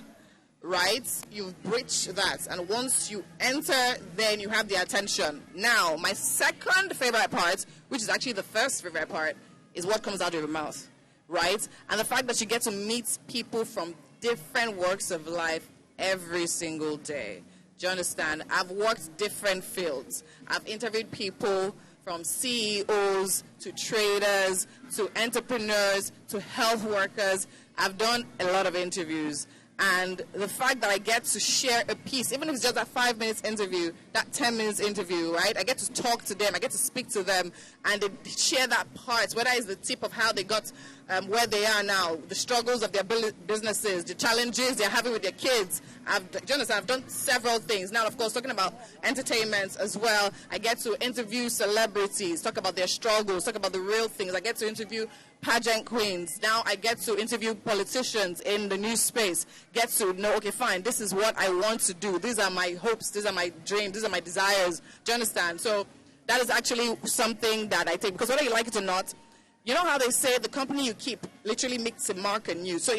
right, you've breached that. And once you enter, then you have the attention. Now, my second favorite part, which is actually the first favorite part, is what comes out of your mouth, right? And the fact that you get to meet people from different walks of life every single day. Do you understand? I've worked different fields. I've interviewed people from CEOs to traders to entrepreneurs to health workers. I've done a lot of interviews. And the fact that I get to share a piece, even if it's just that 5 minutes interview, that 10 minutes interview, right? I get to talk to them, I get to speak to them, and they share that part, whether it's the tip of how they got where they are now, the struggles of their businesses, the challenges they're having with their kids. I've done several things. Now, of course, talking about entertainment as well, I get to interview celebrities, talk about their struggles, talk about the real things. I get to interview pageant queens. Now I get to interview politicians in the news space. Get to know, okay, fine, this is what I want to do. These are my hopes, these are my dreams, these are my desires. Do you understand? So that is actually something that I take, because whether you like it or not, you know how they say the company you keep literally makes a mark on you. So